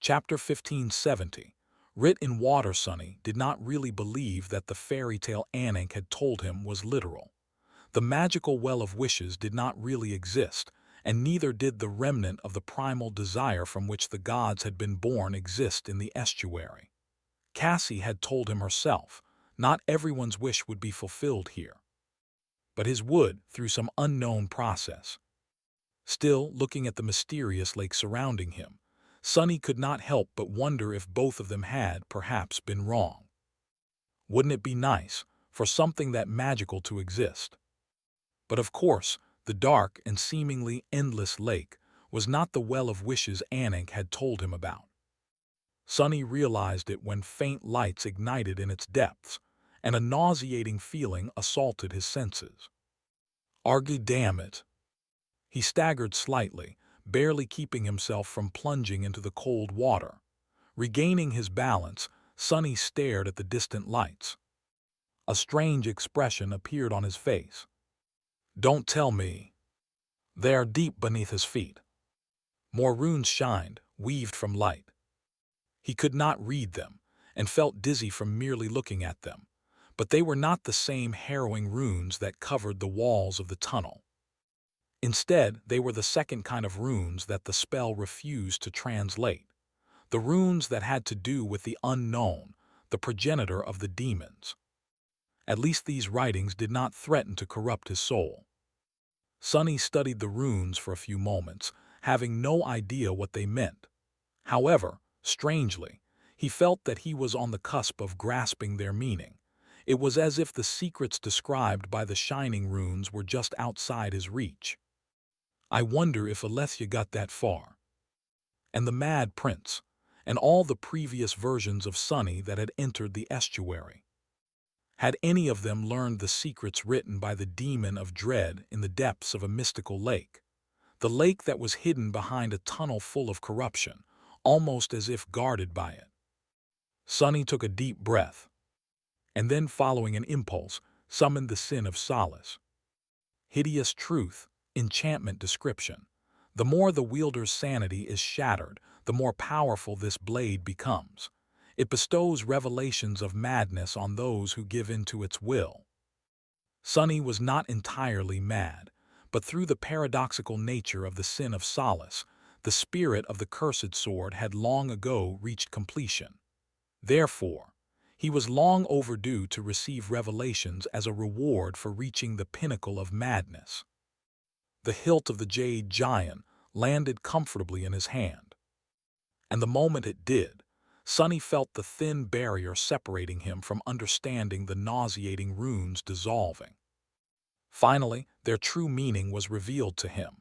Chapter 1570. Writ in water. Sonny did not really believe that the fairy tale Ankh had told him was literal. The magical well of wishes did not really exist, and neither did the remnant of the primal desire from which the gods had been born exist in the estuary. Cassie had told him herself, not everyone's wish would be fulfilled here. But his would, through some unknown process. Still, looking at the mysterious lake surrounding him, Sonny could not help but wonder if both of them had, perhaps, been wrong. Wouldn't it be nice for something that magical to exist? But of course, the dark and seemingly endless lake was not the well of wishes Ankh had told him about. Sonny realized it when faint lights ignited in its depths, and a nauseating feeling assaulted his senses. Argy, damn it! He staggered slightly, barely keeping himself from plunging into the cold water. Regaining his balance, Sonny stared at the distant lights. A strange expression appeared on his face. Don't tell me. They are deep beneath his feet. More runes shined, weaved from light. He could not read them, and felt dizzy from merely looking at them, but they were not the same harrowing runes that covered the walls of the tunnel. Instead, they were the second kind of runes that the spell refused to translate, the runes that had to do with the unknown, the progenitor of the demons. At least these writings did not threaten to corrupt his soul. Sonny studied the runes for a few moments, having no idea what they meant. However, strangely, he felt that he was on the cusp of grasping their meaning. It was as if the secrets described by the shining runes were just outside his reach. I wonder if Alethea got that far. And the Mad Prince, and all the previous versions of Sonny that had entered the estuary. Had any of them learned the secrets written by the demon of dread in the depths of a mystical lake? The lake that was hidden behind a tunnel full of corruption, almost as if guarded by it. Sonny took a deep breath, and then, following an impulse, summoned the sin of solace. Hideous truth, enchantment description. The more the wielder's sanity is shattered, the more powerful this blade becomes. It bestows revelations of madness on those who give in to its will. Sonny was not entirely mad, but through the paradoxical nature of the sin of solace, the spirit of the cursed sword had long ago reached completion. Therefore, he was long overdue to receive revelations as a reward for reaching the pinnacle of madness. The hilt of the jade giant landed comfortably in his hand. And the moment it did, Sonny felt the thin barrier separating him from understanding the nauseating runes dissolving. Finally, their true meaning was revealed to him.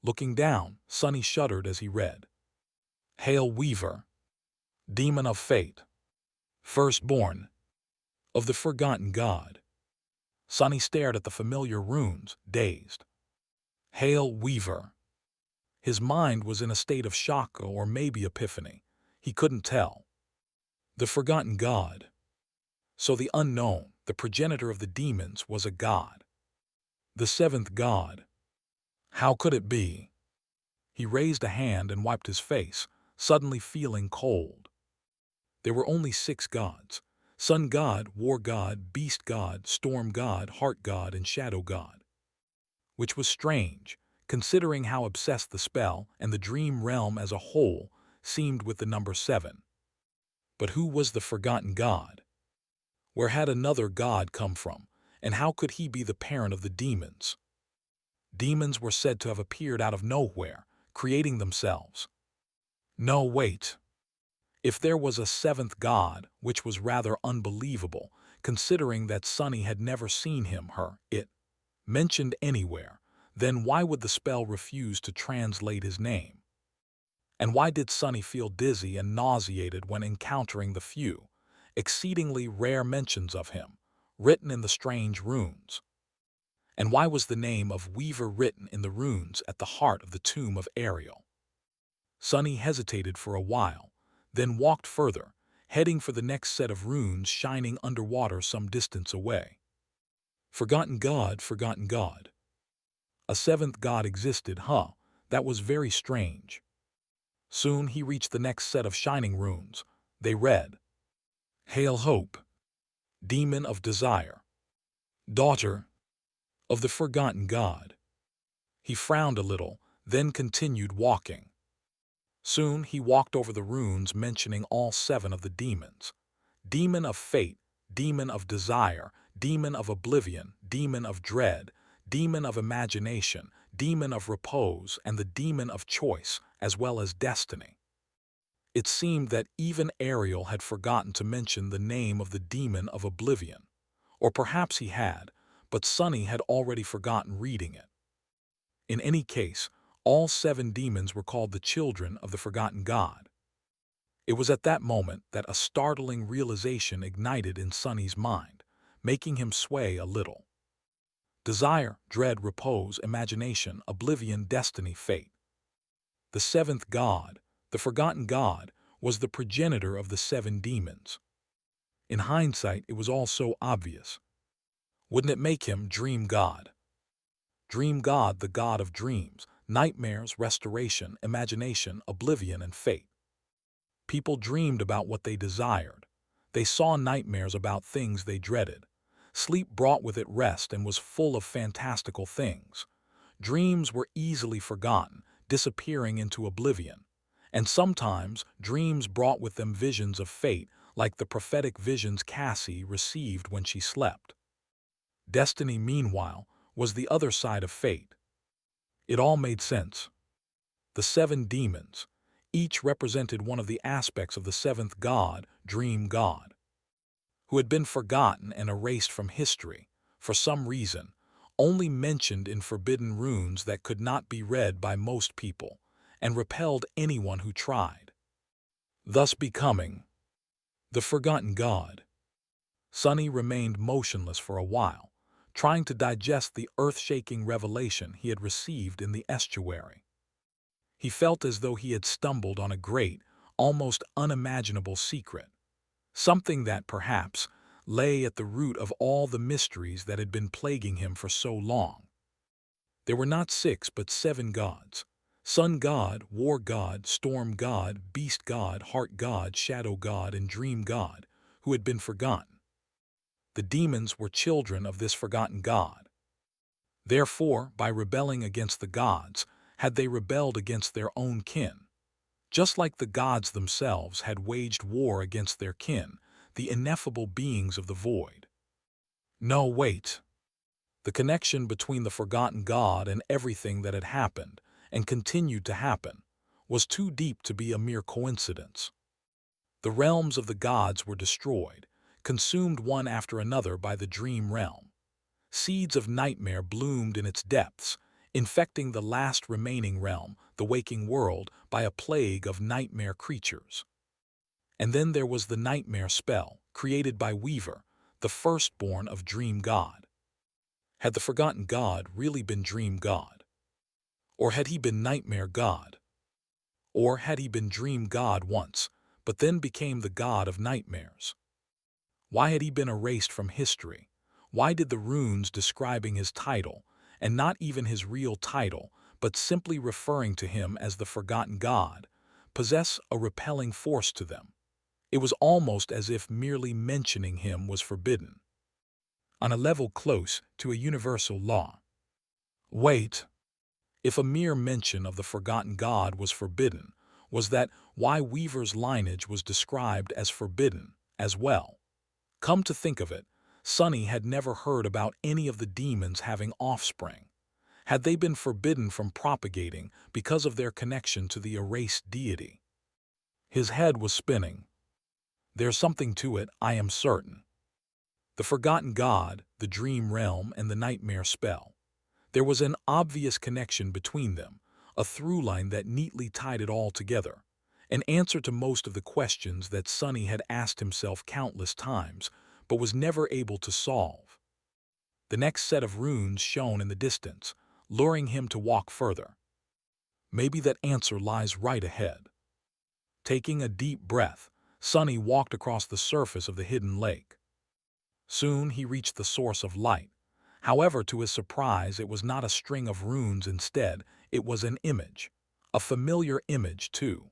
Looking down, Sonny shuddered as he read. Hail Weaver, demon of fate, firstborn of the forgotten god. Sonny stared at the familiar runes, dazed. Hail Weaver. His mind was in a state of shock or maybe epiphany. He couldn't tell. The forgotten god. So the unknown, the progenitor of the demons, was a god. The seventh god. How could it be? He raised a hand and wiped his face, suddenly feeling cold. There were only 6 gods: sun god, war god, beast god, storm god, heart god, and shadow god. Which was strange, considering how obsessed the spell and the dream realm as a whole seemed with the number 7. But who was the forgotten god? Where had another god come from, and how could he be the parent of the demons? Demons were said to have appeared out of nowhere, creating themselves. No, wait. If there was a 7th god, which was rather unbelievable, considering that Sonny had never seen him, it, mentioned anywhere, then why would the spell refuse to translate his name? And why did Sonny feel dizzy and nauseated when encountering the few, exceedingly rare mentions of him, written in the strange runes? And why was the name of Weaver written in the runes at the heart of the tomb of Ariel? Sonny hesitated for a while, then walked further, heading for the next set of runes shining underwater some distance away. Forgotten god, forgotten god. A 7th god existed, huh? That was very strange. Soon he reached the next set of shining runes. They read, Hail Hope, Demon of Desire, Daughter of the Forgotten God. He frowned a little, then continued walking. Soon he walked over the runes mentioning all 7 of the demons. Demon of Fate, Demon of Desire, Demon of Oblivion, Demon of Dread, Demon of Imagination, Demon of Repose, and the Demon of Choice, as well as Destiny. It seemed that even Ariel had forgotten to mention the name of the Demon of Oblivion. Or perhaps he had, but Sunny had already forgotten reading it. In any case, all 7 demons were called the children of the Forgotten God. It was at that moment that a startling realization ignited in Sunny's mind, making him sway a little. Desire, dread, repose, imagination, oblivion, destiny, fate. The 7th god, the Forgotten God, was the progenitor of the 7 demons. In hindsight, it was all so obvious. Wouldn't it make him Dream God? Dream God, the god of dreams, nightmares, restoration, imagination, oblivion, and fate. People dreamed about what they desired. They saw nightmares about things they dreaded. Sleep brought with it rest and was full of fantastical things. Dreams were easily forgotten, disappearing into oblivion. And sometimes dreams brought with them visions of fate, like the prophetic visions Cassie received when she slept. Destiny, meanwhile, was the other side of fate. It all made sense. The 7 demons, each represented one of the aspects of the 7th god, Dream God, who had been forgotten and erased from history, for some reason, only mentioned in forbidden runes that could not be read by most people, and repelled anyone who tried, thus becoming the Forgotten God. Sunny remained motionless for a while, trying to digest the earth-shaking revelation he had received in the estuary. He felt as though he had stumbled on a great, almost unimaginable secret, something that, perhaps, lay at the root of all the mysteries that had been plaguing him for so long. There were not 6 but 7 gods: Sun God, War God, Storm God, Beast God, Heart God, Shadow God, and Dream God, who had been forgotten. The demons were children of this forgotten God. Therefore, by rebelling against the gods, had they rebelled against their own kin. Just like the gods themselves had waged war against their kin, the ineffable beings of the void. No, wait. The connection between the forgotten God and everything that had happened, and continued to happen, was too deep to be a mere coincidence. The realms of the gods were destroyed, consumed one after another by the dream realm. Seeds of nightmare bloomed in its depths, infecting the last remaining realm, the waking world, by a plague of nightmare creatures. And then there was the nightmare spell, created by Weaver, the firstborn of Dream God. Had the Forgotten God really been Dream God? Or had he been Nightmare God? Or had he been Dream God once, but then became the god of nightmares? Why had he been erased from history? Why did the runes describing his title, and not even his real title, but simply referring to him as the Forgotten God, possess a repelling force to them? It was almost as if merely mentioning him was forbidden, on a level close to a universal law. Wait, if a mere mention of the Forgotten God was forbidden, was that why Weaver's lineage was described as forbidden as well? Come to think of it, Sunny had never heard about any of the demons having offspring. Had they been forbidden from propagating because of their connection to the erased deity? His head was spinning. There's something to it, I am certain. The Forgotten God, the dream realm, and the nightmare spell. There was an obvious connection between them, a through line that neatly tied it all together. An answer to most of the questions that Sunny had asked himself countless times, but was never able to solve. The next set of runes shone in the distance, luring him to walk further. Maybe that answer lies right ahead. Taking a deep breath, Sunny walked across the surface of the hidden lake. Soon he reached the source of light. However, to his surprise, it was not a string of runes instead, it was an image. A familiar image, too.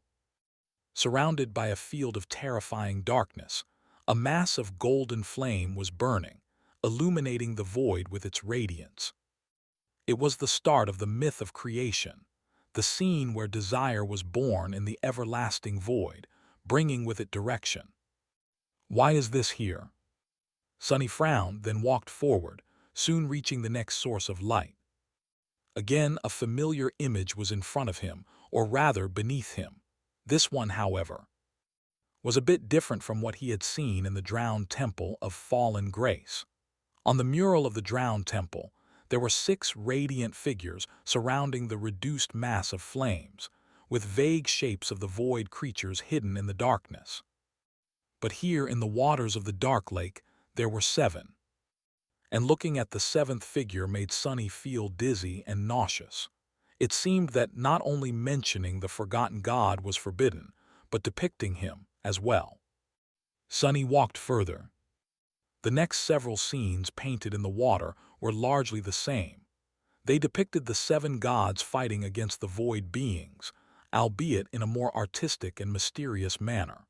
Surrounded by a field of terrifying darkness, a mass of golden flame was burning, illuminating the void with its radiance. It was the start of the myth of creation, the scene where desire was born in the everlasting void, bringing with it direction. Why is this here? Sunny frowned, then walked forward, soon reaching the next source of light. Again, a familiar image was in front of him, or rather beneath him. This one, however, was a bit different from what he had seen in the drowned temple of fallen grace. On the mural of the drowned temple, there were 6 radiant figures surrounding the reduced mass of flames, with vague shapes of the void creatures hidden in the darkness. But here in the waters of the dark lake, there were 7. And looking at the 7th figure made Sunny feel dizzy and nauseous. It seemed that not only mentioning the forgotten god was forbidden, but depicting him as well. Sunny walked further. The next several scenes painted in the water were largely the same. They depicted the 7 gods fighting against the void beings, albeit in a more artistic and mysterious manner.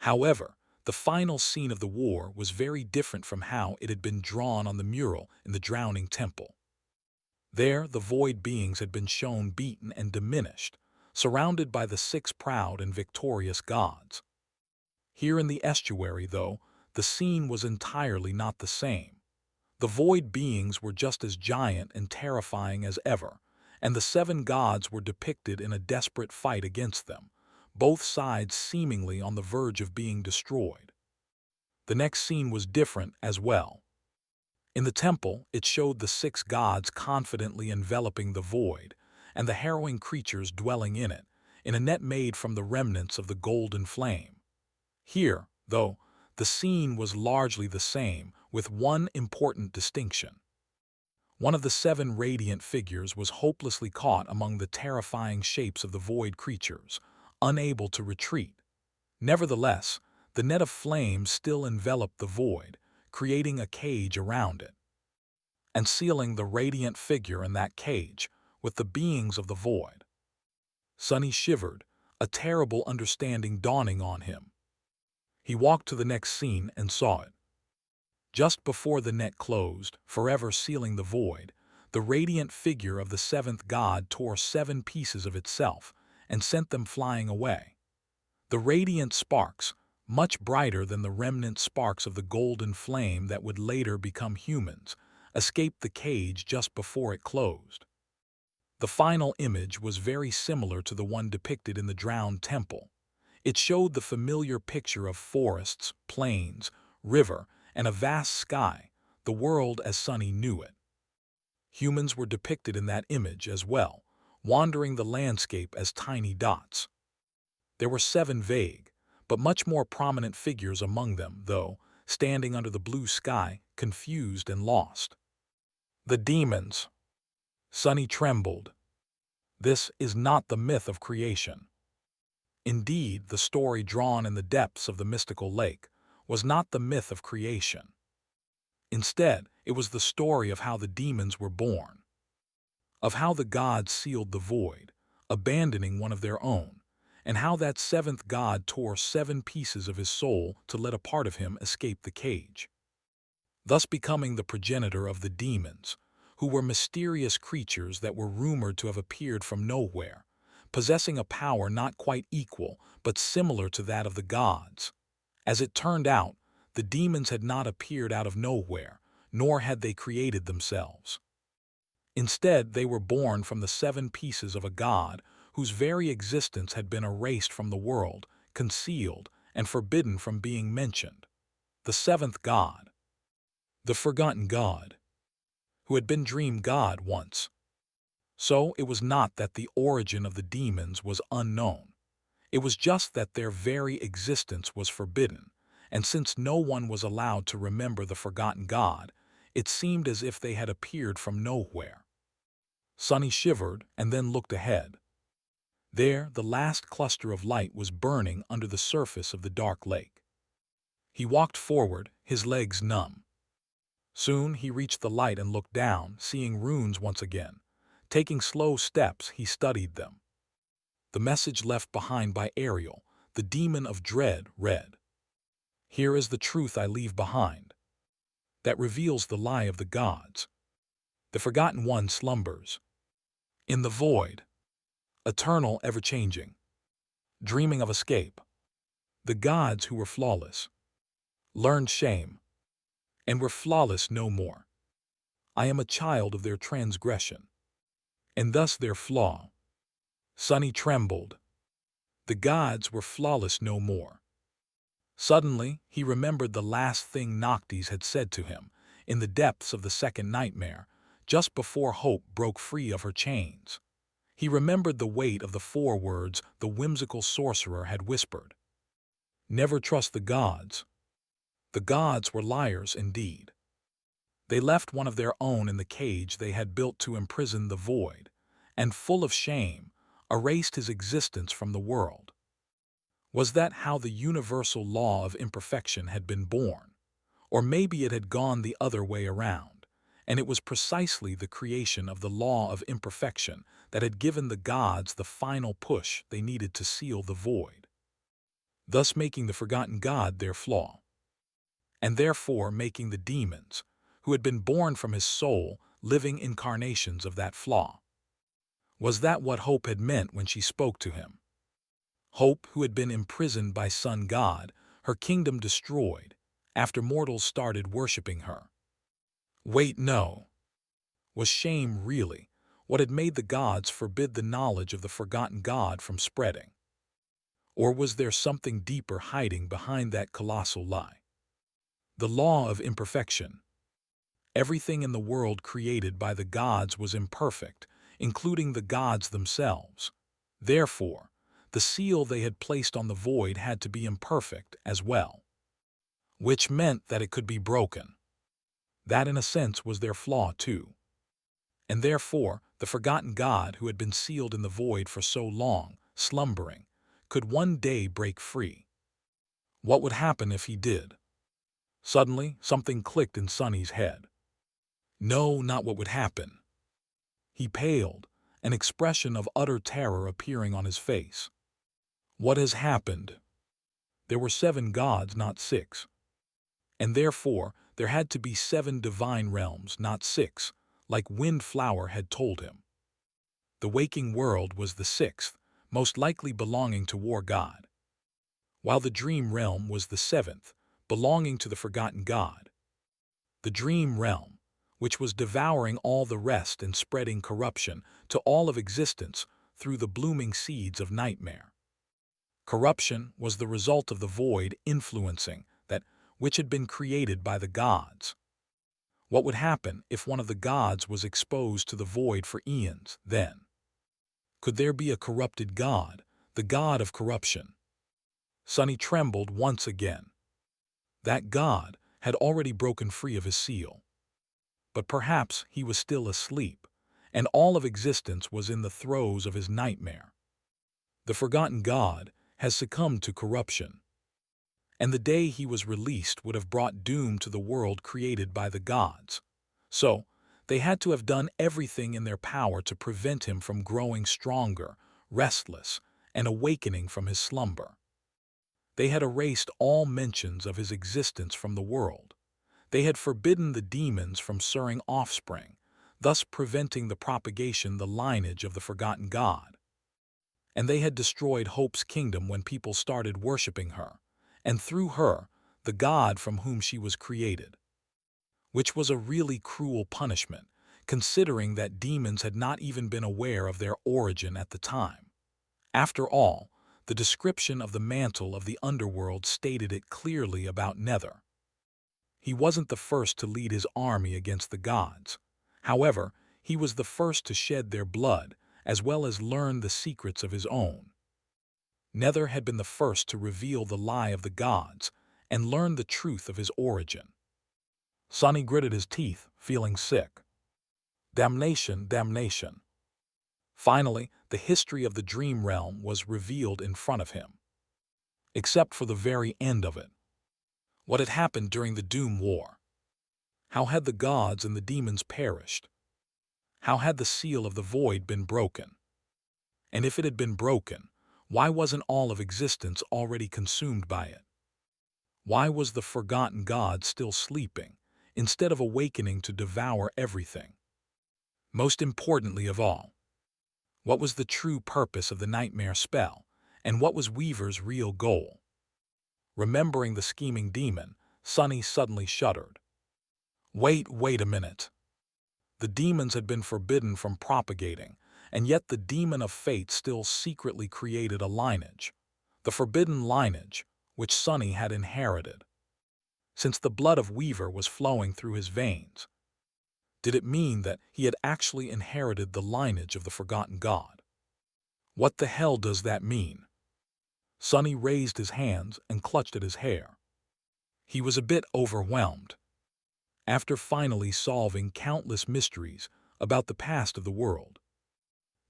However, the final scene of the war was very different from how it had been drawn on the mural in the drowning temple. There, the void beings had been shown beaten and diminished, surrounded by the 6 proud and victorious gods. Here in the estuary, though, the scene was entirely not the same. The void beings were just as giant and terrifying as ever, and the 7 gods were depicted in a desperate fight against them, both sides seemingly on the verge of being destroyed. The next scene was different as well. In the temple, it showed the 6 gods confidently enveloping the void, and the harrowing creatures dwelling in it, in a net made from the remnants of the golden flame. Here, though, the scene was largely the same, with one important distinction. One of the 7 radiant figures was hopelessly caught among the terrifying shapes of the void creatures, unable to retreat. Nevertheless, the net of flames still enveloped the void, creating a cage around it, and sealing the radiant figure in that cage with the beings of the void. Sunny shivered, a terrible understanding dawning on him. He walked to the next scene and saw it. Just before the net closed, forever sealing the void, the radiant figure of the 7th god tore 7 pieces of itself and sent them flying away. The radiant sparks, much brighter than the remnant sparks of the golden flame that would later become humans, escaped the cage just before it closed. The final image was very similar to the one depicted in the drowned temple. It showed the familiar picture of forests, plains, river, and a vast sky, the world as Sunny knew it. Humans were depicted in that image as well, wandering the landscape as tiny dots. There were 7 vague, but much more prominent figures among them, though, standing under the blue sky, confused and lost. The demons. Sunny trembled. This is not the myth of creation. Indeed, the story drawn in the depths of the mystical lake was not the myth of creation. Instead, it was the story of how the demons were born, of how the gods sealed the void, abandoning one of their own, and how that 7th god tore 7 pieces of his soul to let a part of him escape the cage, thus becoming the progenitor of the demons, who were mysterious creatures that were rumored to have appeared from nowhere, possessing a power not quite equal but similar to that of the gods. As it turned out, the demons had not appeared out of nowhere, nor had they created themselves. Instead, they were born from the 7 pieces of a god whose very existence had been erased from the world, concealed, and forbidden from being mentioned. The 7th god. The forgotten god, who had been dream god once. So it was not that the origin of the demons was unknown. It was just that their very existence was forbidden, and since no one was allowed to remember the forgotten god, it seemed as if they had appeared from nowhere. Sunny shivered and then looked ahead. There, the last cluster of light was burning under the surface of the dark lake. He walked forward, his legs numb. Soon he reached the light and looked down, seeing runes once again. Taking slow steps, he studied them. The message left behind by Ariel, the demon of dread, read, "Here is the truth I leave behind, that reveals the lie of the gods. The forgotten one slumbers in the void, eternal, ever-changing, dreaming of escape. The gods who were flawless learned shame and were flawless no more. I am a child of their transgression, and thus their flaw." Sunny trembled. The gods were flawless no more. Suddenly, he remembered the last thing Noctis had said to him in the depths of the second nightmare, just before Hope broke free of her chains. He remembered the weight of the 4 words the whimsical sorcerer had whispered. Never trust the gods. The gods were liars indeed. They left one of their own in the cage they had built to imprison the void, and full of shame, erased his existence from the world. Was that how the universal law of imperfection had been born? Or maybe it had gone the other way around, and it was precisely the creation of the law of imperfection that had given the gods the final push they needed to seal the void, thus making the forgotten god their flaw, and therefore making the demons, who had been born from his soul, living incarnations of that flaw. Was that what Hope had meant when she spoke to him? Hope, who had been imprisoned by Sun God, her kingdom destroyed, after mortals started worshipping her. Wait, no. Was shame really what had made the gods forbid the knowledge of the forgotten god from spreading? Or was there something deeper hiding behind that colossal lie? The law of imperfection. Everything in the world created by the gods was imperfect, including the gods themselves. Therefore, the seal they had placed on the void had to be imperfect as well, which meant that it could be broken. That, in a sense, was their flaw too. And therefore, the forgotten god who had been sealed in the void for so long, slumbering, could one day break free. What would happen if he did? Suddenly, something clicked in Sunny's head. No, not what would happen. He paled, an expression of utter terror appearing on his face. What has happened? There were 7 gods, not 6. And therefore, there had to be 7 divine realms, not 6, like Windflower had told him. The waking world was the 6th, most likely belonging to War God, while the dream realm was the 7th, belonging to the forgotten god. The dream realm, which was devouring all the rest and spreading corruption to all of existence through the blooming seeds of nightmare. Corruption was the result of the void influencing that which had been created by the gods. What would happen if one of the gods was exposed to the void for eons, then? Could there be a corrupted god, the god of corruption? Sunny trembled once again. That god had already broken free of his seal. But perhaps he was still asleep, and all of existence was in the throes of his nightmare. The forgotten god has succumbed to corruption, and the day he was released would have brought doom to the world created by the gods. So, they had to have done everything in their power to prevent him from growing stronger, restless, and awakening from his slumber. They had erased all mentions of his existence from the world. They had forbidden the demons from stirring offspring, thus preventing the propagation, the lineage of the forgotten god. And they had destroyed Hope's kingdom when people started worshipping her, and through her, the god from whom she was created. Which was a really cruel punishment, considering that demons had not even been aware of their origin at the time. After all, the description of the mantle of the underworld stated it clearly about Nether. He wasn't the first to lead his army against the gods. However, he was the first to shed their blood, as well as learn the secrets of his own. Nether had been the first to reveal the lie of the gods and learn the truth of his origin. Sunny gritted his teeth, feeling sick. Damnation, damnation. Finally, the history of the dream realm was revealed in front of him. Except for the very end of it. What had happened during the Doom War? How had the gods and the demons perished? How had the seal of the void been broken? And if it had been broken, why wasn't all of existence already consumed by it? Why was the forgotten God still sleeping, instead of awakening to devour everything? Most importantly of all, what was the true purpose of the nightmare spell, and what was Weaver's real goal? Remembering the scheming demon, Sunny suddenly shuddered. Wait a minute. The demons had been forbidden from propagating, and yet the demon of fate still secretly created a lineage, the forbidden lineage, which Sunny had inherited. Since the blood of Weaver was flowing through his veins, did it mean that he had actually inherited the lineage of the forgotten god? What the hell does that mean? Sunny raised his hands and clutched at his hair. He was a bit overwhelmed. After finally solving countless mysteries about the past of the world,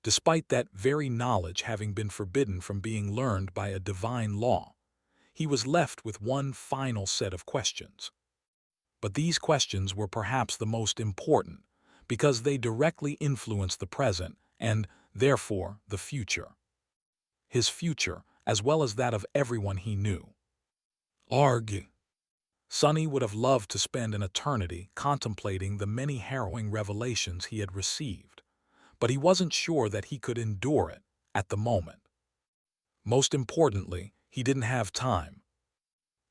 despite that very knowledge having been forbidden from being learned by a divine law, he was left with one final set of questions. But these questions were perhaps the most important, because they directly influenced the present and, therefore, the future. His future, as well as that of everyone he knew. Arg. Sunny would have loved to spend an eternity contemplating the many harrowing revelations he had received, but he wasn't sure that he could endure it at the moment. Most importantly, he didn't have time.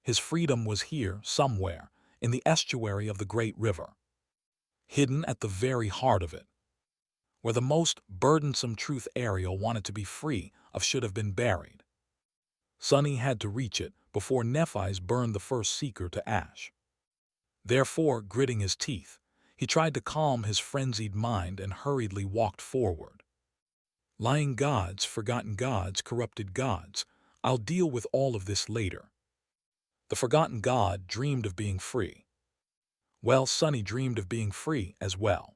His freedom was here, somewhere, in the estuary of the great river, hidden at the very heart of it, where the most burdensome truth Ariel wanted to be free of should have been buried. Sunny had to reach it before Nephi's burned the first seeker to ash. Therefore, gritting his teeth, he tried to calm his frenzied mind and hurriedly walked forward. Lying gods, forgotten gods, corrupted gods, I'll deal with all of this later. The forgotten god dreamed of being free. Well, Sunny dreamed of being free as well.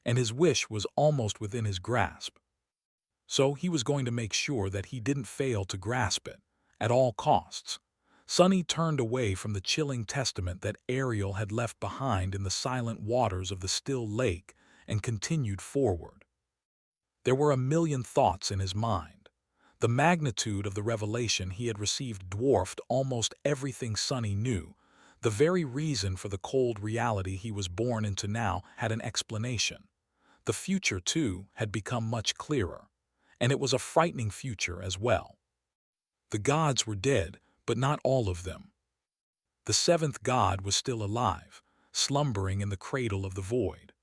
And his wish was almost within his grasp. So he was going to make sure that he didn't fail to grasp it, at all costs. Sunny turned away from the chilling testament that Ariel had left behind in the silent waters of the still lake and continued forward. There were a million thoughts in his mind. The magnitude of the revelation he had received dwarfed almost everything Sunny knew. The very reason for the cold reality he was born into now had an explanation. The future, too, had become much clearer, and it was a frightening future as well. The gods were dead, but not all of them. The seventh god was still alive, slumbering in the cradle of the void.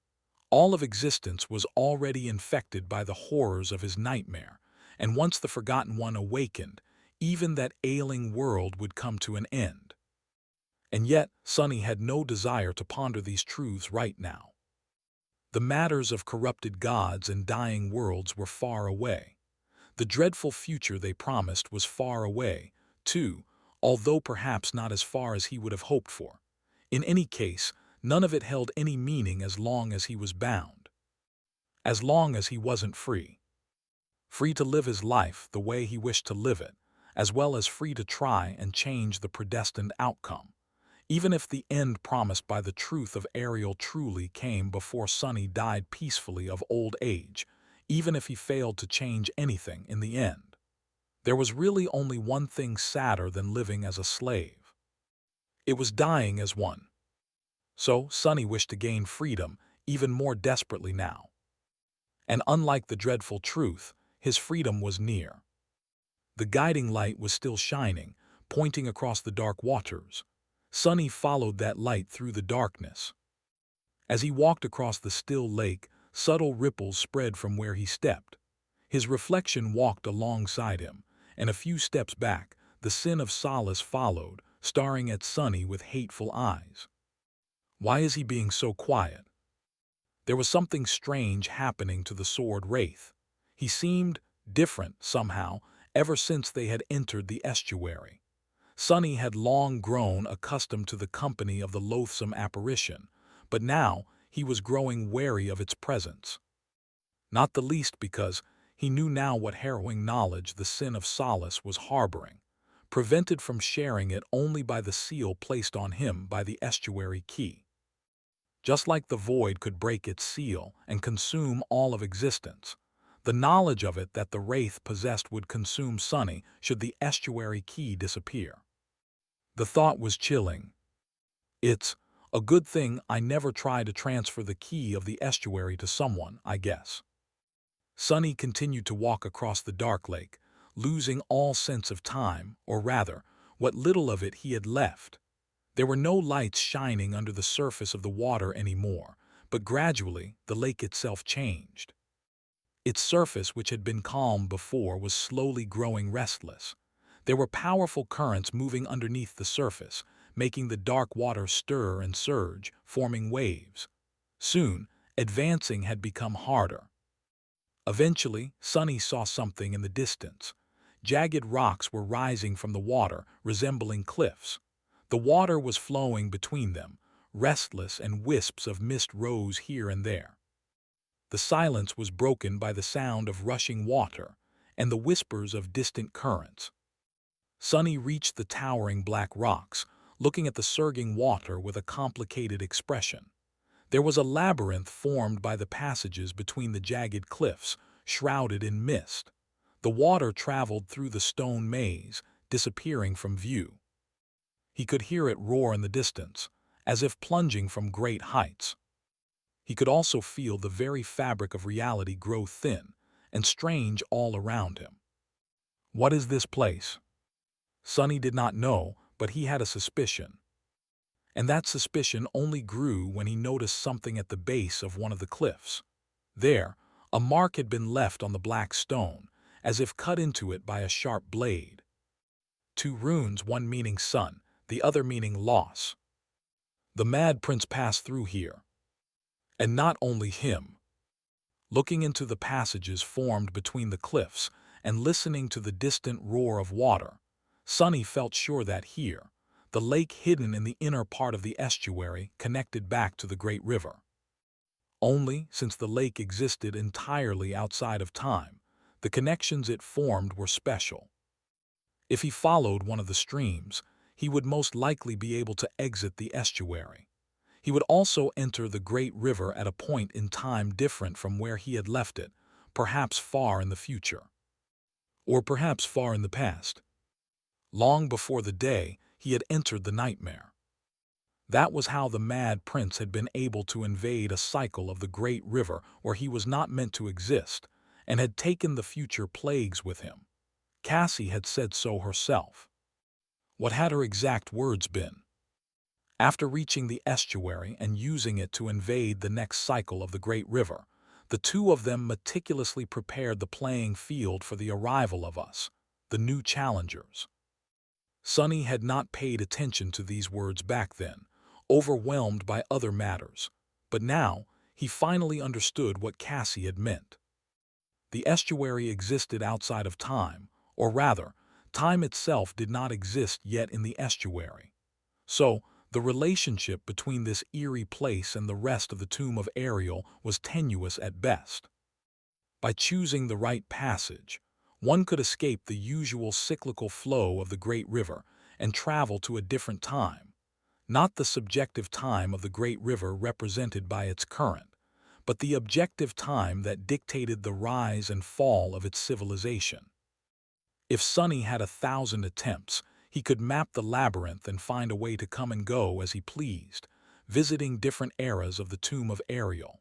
All of existence was already infected by the horrors of his nightmare, and once the Forgotten One awakened, even that ailing world would come to an end. And yet, Sunny had no desire to ponder these truths right now. The matters of corrupted gods and dying worlds were far away. The dreadful future they promised was far away, too, although perhaps not as far as he would have hoped for. In any case, none of it held any meaning as long as he was bound. As long as he wasn't free. Free to live his life the way he wished to live it, as well as free to try and change the predestined outcome. Even if the end promised by the truth of Ariel truly came before Sunny died peacefully of old age, even if he failed to change anything in the end. There was really only one thing sadder than living as a slave. It was dying as one. So Sunny wished to gain freedom even more desperately now. And unlike the dreadful truth, his freedom was near. The guiding light was still shining, pointing across the dark waters. Sunny followed that light through the darkness. As he walked across the still lake, subtle ripples spread from where he stepped. His reflection walked alongside him, and a few steps back, the sin of Solace followed, staring at Sunny with hateful eyes. Why is he being so quiet? There was something strange happening to the sword wraith. He seemed different, somehow, ever since they had entered the estuary. Sunny had long grown accustomed to the company of the loathsome apparition, but now he was growing wary of its presence. Not the least because he knew now what harrowing knowledge the sin of Solace was harboring, prevented from sharing it only by the seal placed on him by the estuary key. Just like the void could break its seal and consume all of existence, The knowledge of it that the wraith possessed would consume Sunny should the estuary key disappear. The thought was chilling. It's a good thing I never tried to transfer the key of the estuary to someone, I guess. Sunny continued to walk across the dark lake, losing all sense of time, or rather, what little of it he had left. There were no lights shining under the surface of the water anymore, but gradually the lake itself changed. Its surface, which had been calm before, was slowly growing restless. There were powerful currents moving underneath the surface, making the dark water stir and surge, forming waves. Soon, advancing had become harder. Eventually, Sunny saw something in the distance. Jagged rocks were rising from the water, resembling cliffs. The water was flowing between them, restless, and wisps of mist rose here and there. The silence was broken by the sound of rushing water and the whispers of distant currents. Sunny reached the towering black rocks, looking at the surging water with a complicated expression. There was a labyrinth formed by the passages between the jagged cliffs, shrouded in mist. The water traveled through the stone maze, disappearing from view. He could hear it roar in the distance, as if plunging from great heights. He could also feel the very fabric of reality grow thin and strange all around him. What is this place? Sunny did not know, but he had a suspicion. And that suspicion only grew when he noticed something at the base of one of the cliffs. There, a mark had been left on the black stone, as if cut into it by a sharp blade. Two runes, one meaning sun, the other meaning loss. The Mad Prince passed through here. And not only him. Looking into the passages formed between the cliffs and listening to the distant roar of water, Sunny felt sure that here, the lake hidden in the inner part of the estuary connected back to the great river. Only, since the lake existed entirely outside of time, the connections it formed were special. If he followed one of the streams, he would most likely be able to exit the estuary. He would also enter the great river at a point in time different from where he had left it, perhaps far in the future. Or perhaps far in the past. Long before the day he had entered the nightmare. That was how the Mad Prince had been able to invade a cycle of the great river where he was not meant to exist, and had taken the future plagues with him. Cassie had said so herself. What had her exact words been? After reaching the estuary and using it to invade the next cycle of the great river, the two of them meticulously prepared the playing field for the arrival of us, the new challengers. Sunny had not paid attention to these words back then, overwhelmed by other matters, but now he finally understood what Cassie had meant. The estuary existed outside of time, or rather, time itself did not exist yet in the estuary. So, the relationship between this eerie place and the rest of the tomb of Ariel was tenuous at best. By choosing the right passage, one could escape the usual cyclical flow of the great river and travel to a different time, not the subjective time of the great river represented by its current, but the objective time that dictated the rise and fall of its civilization. If Sunny had 1,000 attempts, he could map the labyrinth and find a way to come and go as he pleased, visiting different eras of the tomb of Ariel.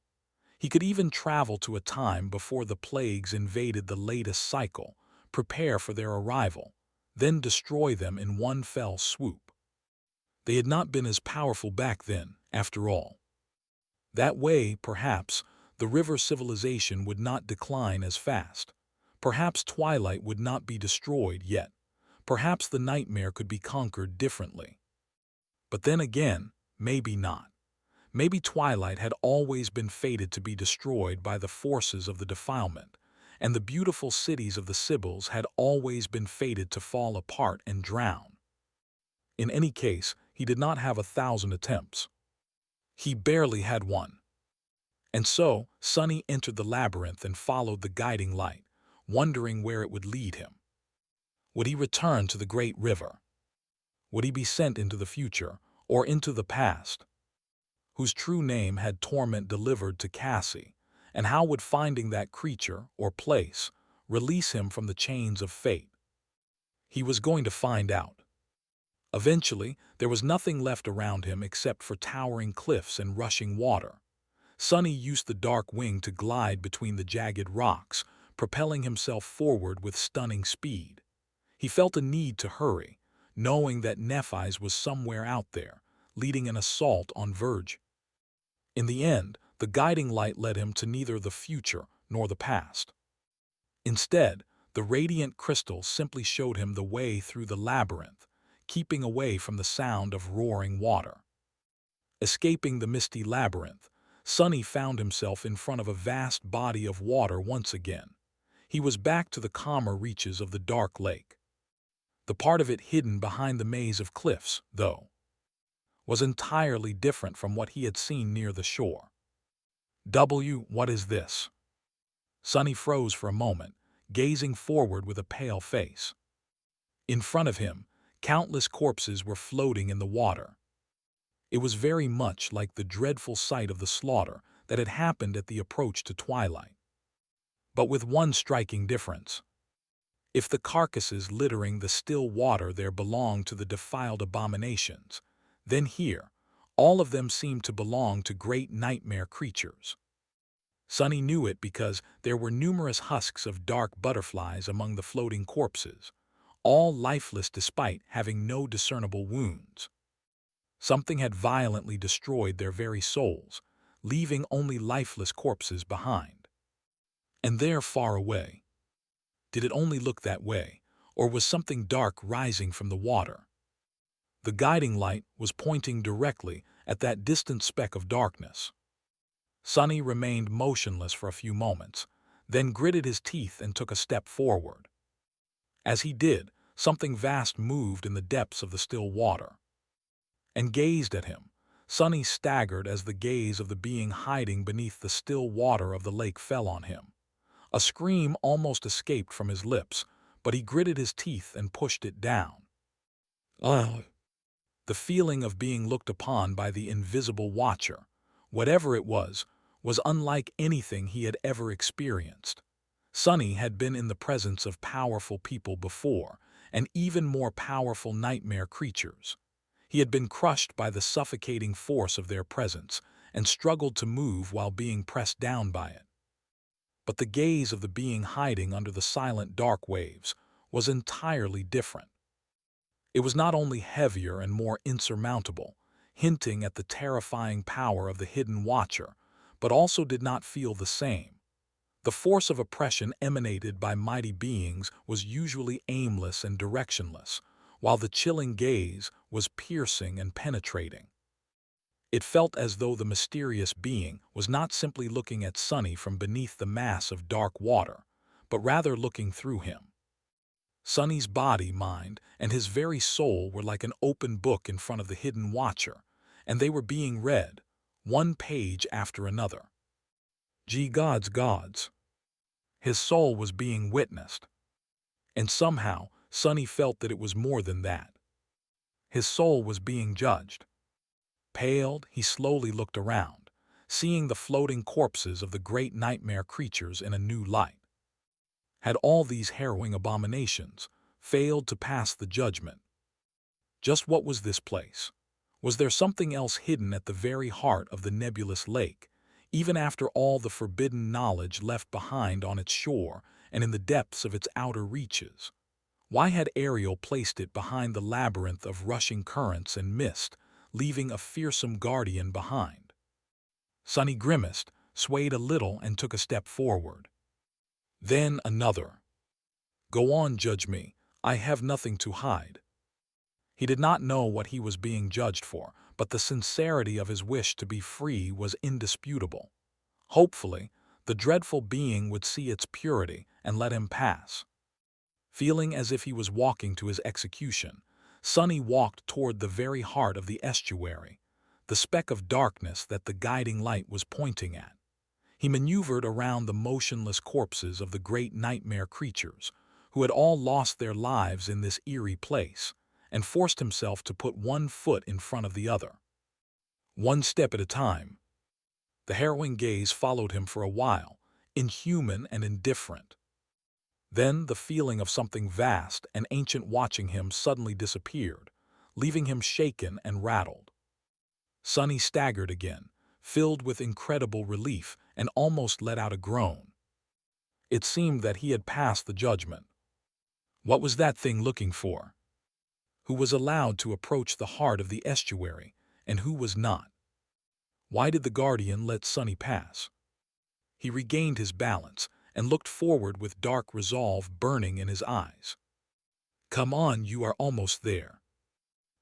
He could even travel to a time before the plagues invaded the latest cycle, prepare for their arrival, then destroy them in one fell swoop. They had not been as powerful back then, after all. That way, perhaps, the river civilization would not decline as fast. Perhaps Twilight would not be destroyed yet. Perhaps the nightmare could be conquered differently. But then again, maybe not. Maybe Twilight had always been fated to be destroyed by the forces of the defilement, and the beautiful cities of the Sibyls had always been fated to fall apart and drown. In any case, he did not have 1,000 attempts. He barely had one. And so, Sunny entered the labyrinth and followed the guiding light, wondering where it would lead him. Would he return to the great river? Would he be sent into the future, or into the past? Whose true name had Torment delivered to Cassie, And how would finding that creature, or place, release him from the chains of fate? He was going to find out. Eventually, there was nothing left around him except for towering cliffs and rushing water. Sonny used the dark wing to glide between the jagged rocks, propelling himself forward with stunning speed. He felt a need to hurry, knowing that Nephis was somewhere out there, leading an assault on Verge. In the end, the guiding light led him to neither the future nor the past. Instead, the radiant crystal simply showed him the way through the labyrinth, keeping away from the sound of roaring water. Escaping the misty labyrinth, Sonny found himself in front of a vast body of water once again. He was back to the calmer reaches of the dark lake. The part of it hidden behind the maze of cliffs, though, was entirely different from what he had seen near the shore. What is this? Sonny froze for a moment, gazing forward with a pale face. In front of him, countless corpses were floating in the water. It was very much like the dreadful sight of the slaughter that had happened at the approach to twilight. But with one striking difference. If the carcasses littering the still water there belonged to the defiled abominations, then here, all of them seemed to belong to great nightmare creatures. Sonny knew it because there were numerous husks of dark butterflies among the floating corpses, all lifeless despite having no discernible wounds. Something had violently destroyed their very souls, leaving only lifeless corpses behind. And there, far away, did it only look that way, or was something dark rising from the water? The guiding light was pointing directly at that distant speck of darkness. Sonny remained motionless for a few moments, then gritted his teeth and took a step forward. As he did, something vast moved in the depths of the still water. And gazed at him. Sonny staggered as the gaze of the being hiding beneath the still water of the lake fell on him. A scream almost escaped from his lips, but he gritted his teeth and pushed it down. Ugh. The feeling of being looked upon by the invisible watcher, whatever it was unlike anything he had ever experienced. Sonny had been in the presence of powerful people before, and even more powerful nightmare creatures. He had been crushed by the suffocating force of their presence and struggled to move while being pressed down by it. But the gaze of the being hiding under the silent dark waves was entirely different. It was not only heavier and more insurmountable, hinting at the terrifying power of the hidden watcher, but also did not feel the same. The force of oppression emanated by mighty beings was usually aimless and directionless, while the chilling gaze was piercing and penetrating. It felt as though the mysterious being was not simply looking at Sonny from beneath the mass of dark water, but rather looking through him. Sonny's body, mind, and his very soul were like an open book in front of the hidden watcher, and they were being read, one page after another. Gods. His soul was being witnessed. And somehow, Sonny felt that it was more than that. His soul was being judged. Paled, he slowly looked around, seeing the floating corpses of the great nightmare creatures in a new light. Had all these harrowing abominations failed to pass the judgment? Just what was this place? Was there something else hidden at the very heart of the nebulous lake, even after all the forbidden knowledge left behind on its shore and in the depths of its outer reaches? Why had Ariel placed it behind the labyrinth of rushing currents and mist, leaving a fearsome guardian behind? Sonny grimaced, swayed a little, and took a step forward. Then another. Go on, judge me. I have nothing to hide. He did not know what he was being judged for, but the sincerity of his wish to be free was indisputable. Hopefully, the dreadful being would see its purity and let him pass. Feeling as if he was walking to his execution, Sonny walked toward the very heart of the estuary, the speck of darkness that the guiding light was pointing at. He maneuvered around the motionless corpses of the great nightmare creatures, who had all lost their lives in this eerie place, and forced himself to put one foot in front of the other. One step at a time. The harrowing gaze followed him for a while, inhuman and indifferent. Then the feeling of something vast and ancient watching him suddenly disappeared, leaving him shaken and rattled. Sonny staggered again, filled with incredible relief, and almost let out a groan. It seemed that he had passed the judgment. What was that thing looking for? Who was allowed to approach the heart of the estuary, and who was not? Why did the guardian let Sonny pass? He regained his balance and looked forward with dark resolve burning in his eyes. Come on, you are almost there.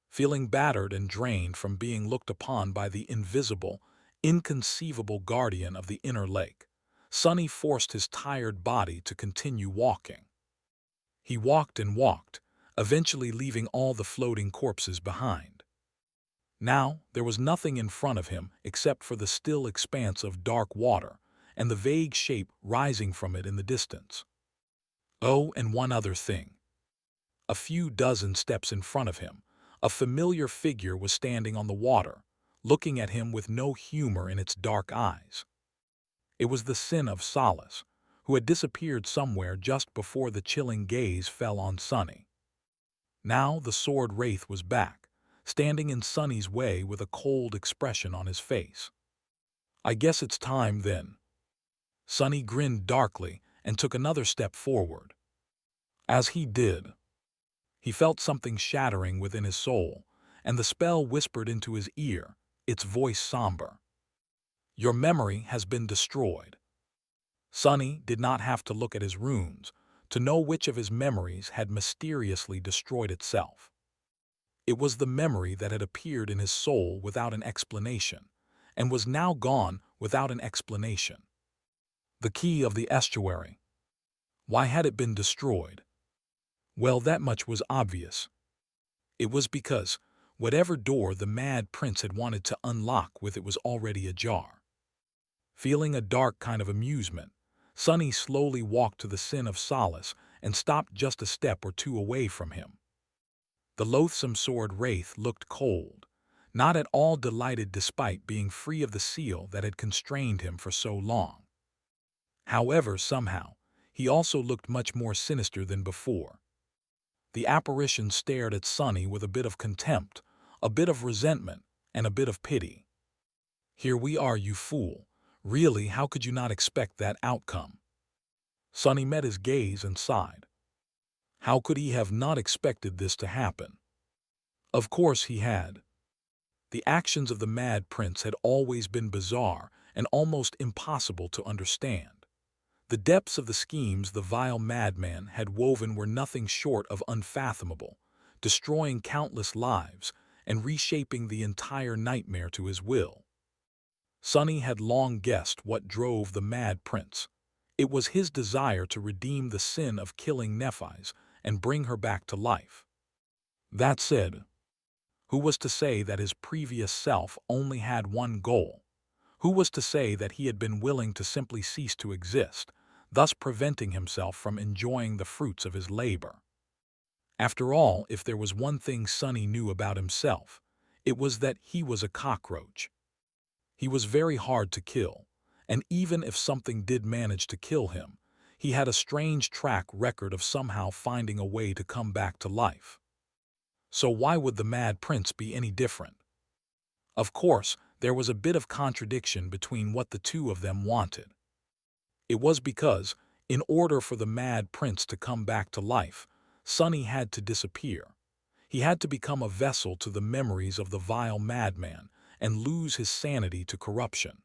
Feeling battered and drained from being looked upon by the invisible, inconceivable guardian of the inner lake, Sonny forced his tired body to continue walking. He walked and walked, eventually leaving all the floating corpses behind. Now there was nothing in front of him except for the still expanse of dark water and the vague shape rising from it in the distance. Oh, and one other thing. A few dozen steps in front of him, a familiar figure was standing on the water, looking at him with no humor in its dark eyes. It was the sin of Solace, who had disappeared somewhere just before the chilling gaze fell on Sonny. Now the sword wraith was back, standing in Sonny's way with a cold expression on his face. I guess it's time then. Sonny grinned darkly and took another step forward. As he did, he felt something shattering within his soul, and the spell whispered into his ear, its voice somber. Your memory has been destroyed. Sonny did not have to look at his runes to know which of his memories had mysteriously destroyed itself. It was the memory that had appeared in his soul without an explanation, and was now gone without an explanation. The key of the estuary. Why had it been destroyed? Well, that much was obvious. It was because whatever door the Mad Prince had wanted to unlock with it was already ajar. Feeling a dark kind of amusement, Sonny slowly walked to the Sin of Solace and stopped just a step or two away from him. The loathsome sword wraith looked cold, not at all delighted despite being free of the seal that had constrained him for so long. However, somehow, he also looked much more sinister than before. The apparition stared at Sonny with a bit of contempt, a bit of resentment, and a bit of pity. Here we are, you fool. Really, how could you not expect that outcome? Sonny met his gaze and sighed. How could he have not expected this to happen? Of course he had. The actions of the Mad Prince had always been bizarre and almost impossible to understand. The depths of the schemes the vile madman had woven were nothing short of unfathomable, destroying countless lives and reshaping the entire nightmare to his will. Sonny had long guessed what drove the Mad Prince. It was his desire to redeem the sin of killing Nephis and bring her back to life. That said, who was to say that his previous self only had one goal? Who was to say that he had been willing to simply cease to exist, thus preventing himself from enjoying the fruits of his labor? After all, if there was one thing Sonny knew about himself, it was that he was a cockroach. He was very hard to kill, and even if something did manage to kill him, he had a strange track record of somehow finding a way to come back to life. So why would the Mad Prince be any different? Of course, there was a bit of contradiction between what the two of them wanted. It was because, in order for the Mad Prince to come back to life, Sonny had to disappear. He had to become a vessel to the memories of the vile madman and lose his sanity to corruption.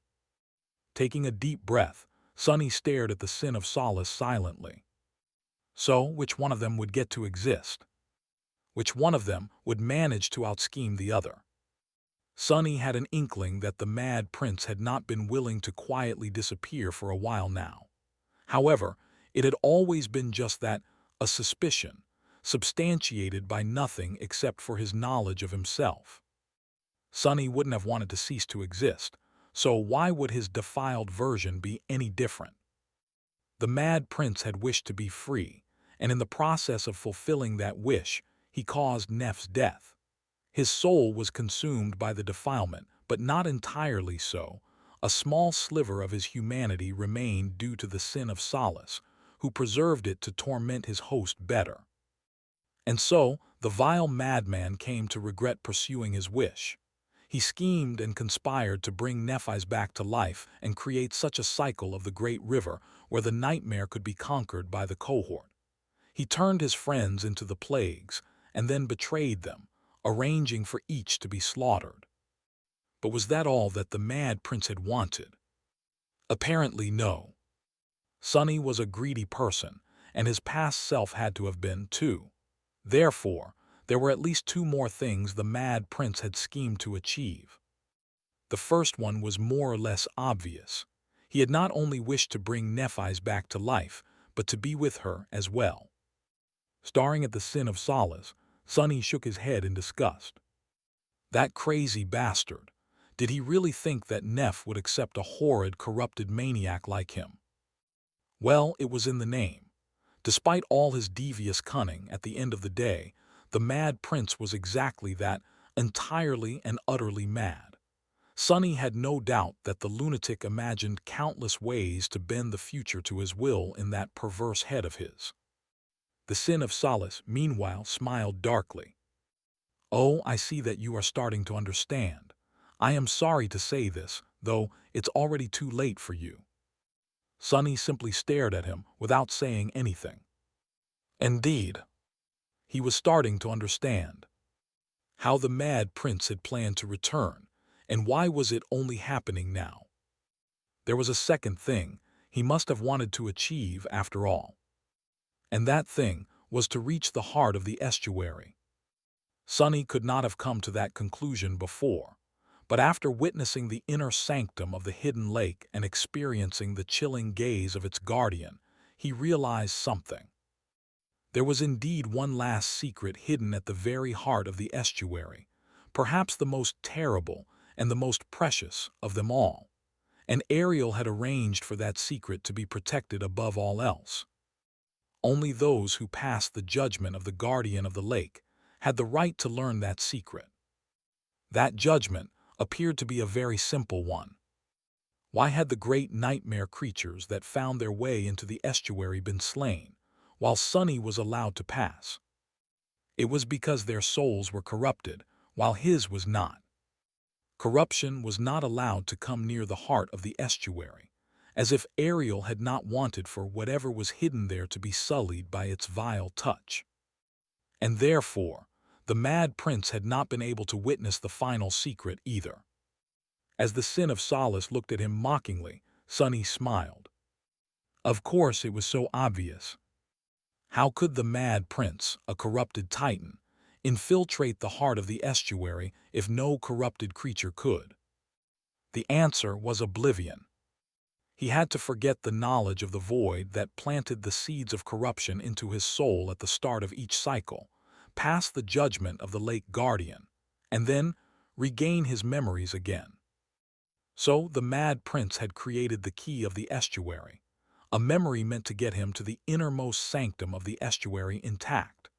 Taking a deep breath, Sonny stared at the Sin of Solace silently. So, which one of them would get to exist? Which one of them would manage to outscheme the other? Sonny had an inkling that the Mad Prince had not been willing to quietly disappear for a while now. However, it had always been just that, a suspicion, substantiated by nothing except for his knowledge of himself. Sonny wouldn't have wanted to cease to exist, so why would his defiled version be any different? The Mad Prince had wished to be free, and in the process of fulfilling that wish, he caused Neph's death. His soul was consumed by the defilement, but not entirely so. A small sliver of his humanity remained due to the sin of Solace, who preserved it to torment his host better. And so, the vile madman came to regret pursuing his wish. He schemed and conspired to bring Nephi's back to life and create such a cycle of the great river where the nightmare could be conquered by the cohort. He turned his friends into the plagues and then betrayed them, arranging for each to be slaughtered. But was that all that the mad prince had wanted? Apparently no. Sonny was a greedy person, and his past self had to have been too. Therefore, there were at least two more things the mad prince had schemed to achieve. The first one was more or less obvious. He had not only wished to bring Nephi's back to life, but to be with her as well. Staring at the sin of Solace, Sonny shook his head in disgust. That crazy bastard. Did he really think that Neph would accept a horrid, corrupted maniac like him? Well, it was in the name. Despite all his devious cunning, at the end of the day, the mad prince was exactly that, entirely and utterly mad. Sonny had no doubt that the lunatic imagined countless ways to bend the future to his will in that perverse head of his. The sin of Solace, meanwhile, smiled darkly. "Oh, I see that you are starting to understand. I am sorry to say this, though it's already too late for you." Sonny simply stared at him without saying anything. Indeed, he was starting to understand how the mad prince had planned to return, and why was it only happening now? There was a second thing he must have wanted to achieve after all. And that thing was to reach the heart of the estuary. Sonny could not have come to that conclusion before, but after witnessing the inner sanctum of the hidden lake and experiencing the chilling gaze of its guardian, he realized something. There was indeed one last secret hidden at the very heart of the estuary, perhaps the most terrible and the most precious of them all, and Ariel had arranged for that secret to be protected above all else. Only those who passed the judgment of the guardian of the lake had the right to learn that secret. That judgment appeared to be a very simple one. Why had the great nightmare creatures that found their way into the estuary been slain, while Sonny was allowed to pass? It was because their souls were corrupted, while his was not. Corruption was not allowed to come near the heart of the estuary, as if Ariel had not wanted for whatever was hidden there to be sullied by its vile touch. And therefore, the mad prince had not been able to witness the final secret either. As the sin of Solace looked at him mockingly, Sonny smiled. Of course it was so obvious. How could the mad prince, a corrupted titan, infiltrate the heart of the estuary if no corrupted creature could? The answer was oblivion. He had to forget the knowledge of the void that planted the seeds of corruption into his soul at the start of each cycle, pass the judgment of the lake guardian, and then regain his memories again. So the mad prince had created the key of the estuary, a memory meant to get him to the innermost sanctum of the estuary intact,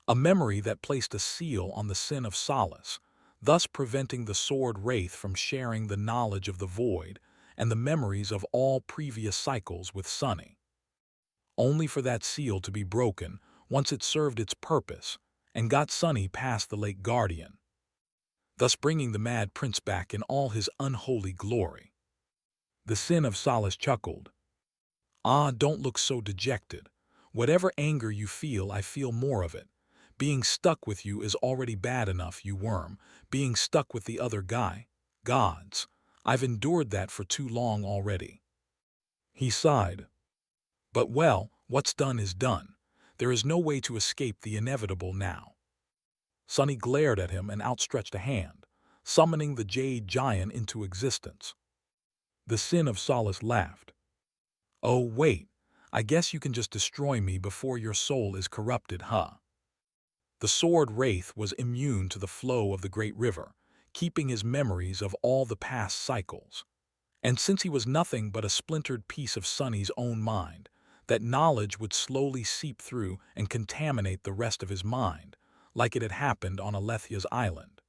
a memory that placed a seal on the sin of Solace, thus preventing the sword wraith from sharing the knowledge of the void and the memories of all previous cycles with Sonny. Only for that seal to be broken once it served its purpose and got Sonny past the lake guardian, thus bringing the mad prince back in all his unholy glory. The sin of Solace chuckled. "Ah, don't look so dejected. Whatever anger you feel, I feel more of it. Being stuck with you is already bad enough, you worm. Being stuck with the other guy, gods, I've endured that for too long already." He sighed. But well, what's done is done. There is no way to escape the inevitable now. Sonny glared at him and outstretched a hand, summoning the jade giant into existence. The sin of Solace laughed. "Oh, wait, I guess you can just destroy me before your soul is corrupted, huh?" The sword wraith was immune to the flow of the great river, keeping his memories of all the past cycles. And since he was nothing but a splintered piece of Sonny's own mind, that knowledge would slowly seep through and contaminate the rest of his mind, like it had happened on Alethia's island.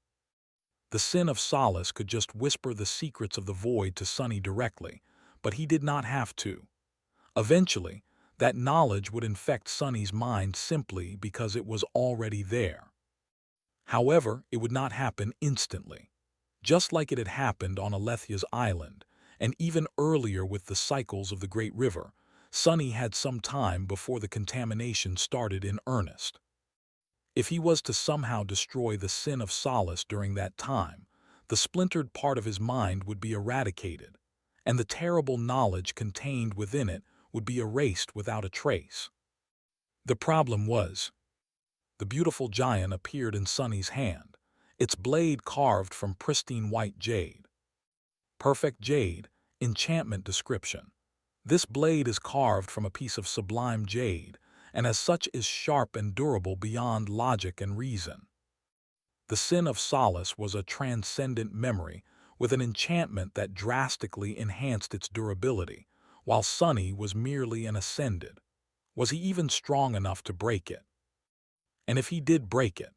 The sin of solace could just whisper the secrets of the void to Sunny directly, but he did not have to. Eventually, that knowledge would infect Sunny's mind simply because it was already there. However, it would not happen instantly. Just like it had happened on Alethia's island, and even earlier with the cycles of the Great River, Sunny had some time before the contamination started in earnest. If he was to somehow destroy the sin of solace during that time, the splintered part of his mind would be eradicated, and the terrible knowledge contained within it would be erased without a trace. The problem was, the beautiful giant appeared in Sunny's hand, its blade carved from pristine white jade. Perfect jade, enchantment description. This blade is carved from a piece of sublime jade, and as such is sharp and durable beyond logic and reason. The sin of solace was a transcendent memory with an enchantment that drastically enhanced its durability, while Sunny was merely an ascended. Was he even strong enough to break it? And if he did break it,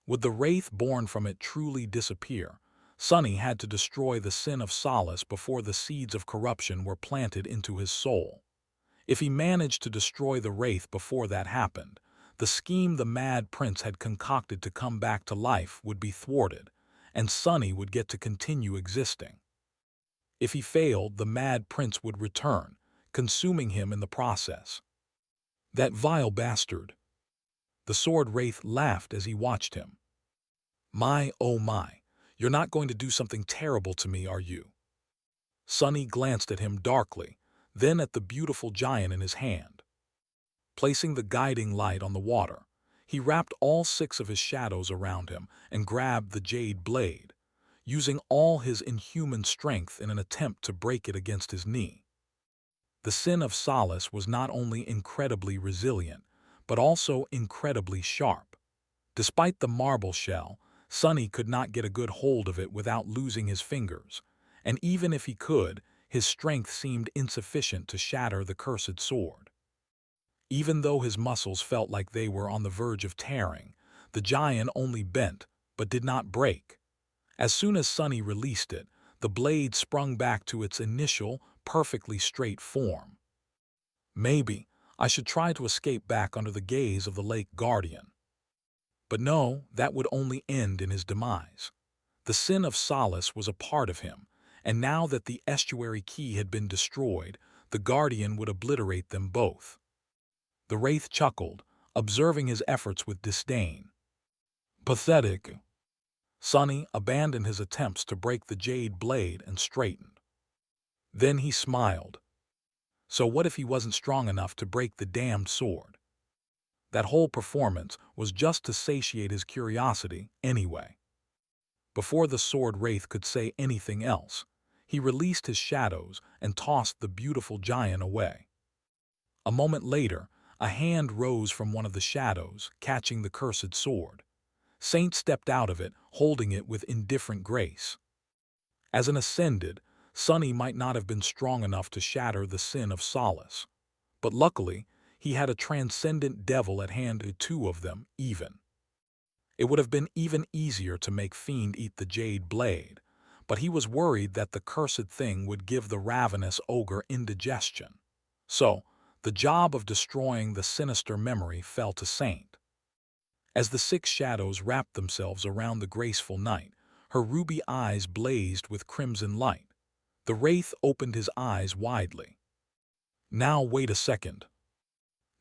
would the wraith born from it truly disappear? Sunny had to destroy the sin of solace before the seeds of corruption were planted into his soul. If he managed to destroy the wraith before that happened, the scheme the Mad Prince had concocted to come back to life would be thwarted, and Sunny would get to continue existing. If he failed, the Mad Prince would return, consuming him in the process. That vile bastard! The sword wraith laughed as he watched him. My, oh my, you're not going to do something terrible to me, are you? Sunny glanced at him darkly, then at the beautiful giant in his hand. Placing the guiding light on the water, he wrapped all 6 of his shadows around him and grabbed the jade blade, using all his inhuman strength in an attempt to break it against his knee. The sin of solace was not only incredibly resilient, but also incredibly sharp. Despite the marble shell, Sunny could not get a good hold of it without losing his fingers, and even if he could, his strength seemed insufficient to shatter the cursed sword. Even though his muscles felt like they were on the verge of tearing, the giant only bent, but did not break. As soon as Sunny released it, the blade sprung back to its initial, perfectly straight form. Maybe I should try to escape back under the gaze of the lake guardian. But no, that would only end in his demise. The sin of solace was a part of him, and now that the estuary key had been destroyed, the guardian would obliterate them both. The wraith chuckled, observing his efforts with disdain. Pathetic. Sunny abandoned his attempts to break the jade blade and straightened. Then he smiled. So what if he wasn't strong enough to break the damned sword? That whole performance was just to satiate his curiosity anyway. Before the sword wraith could say anything else, he released his shadows and tossed the beautiful giant away. A moment later, a hand rose from one of the shadows, catching the cursed sword. Saint stepped out of it, holding it with indifferent grace. As an ascended, Sunny might not have been strong enough to shatter the sin of solace. But luckily, he had a transcendent devil at hand, 2 of them, even. It would have been even easier to make Fiend eat the jade blade, but he was worried that the cursed thing would give the ravenous ogre indigestion. So, the job of destroying the sinister memory fell to Saint. As the 6 shadows wrapped themselves around the graceful knight, her ruby eyes blazed with crimson light. The wraith opened his eyes widely. Now wait a second.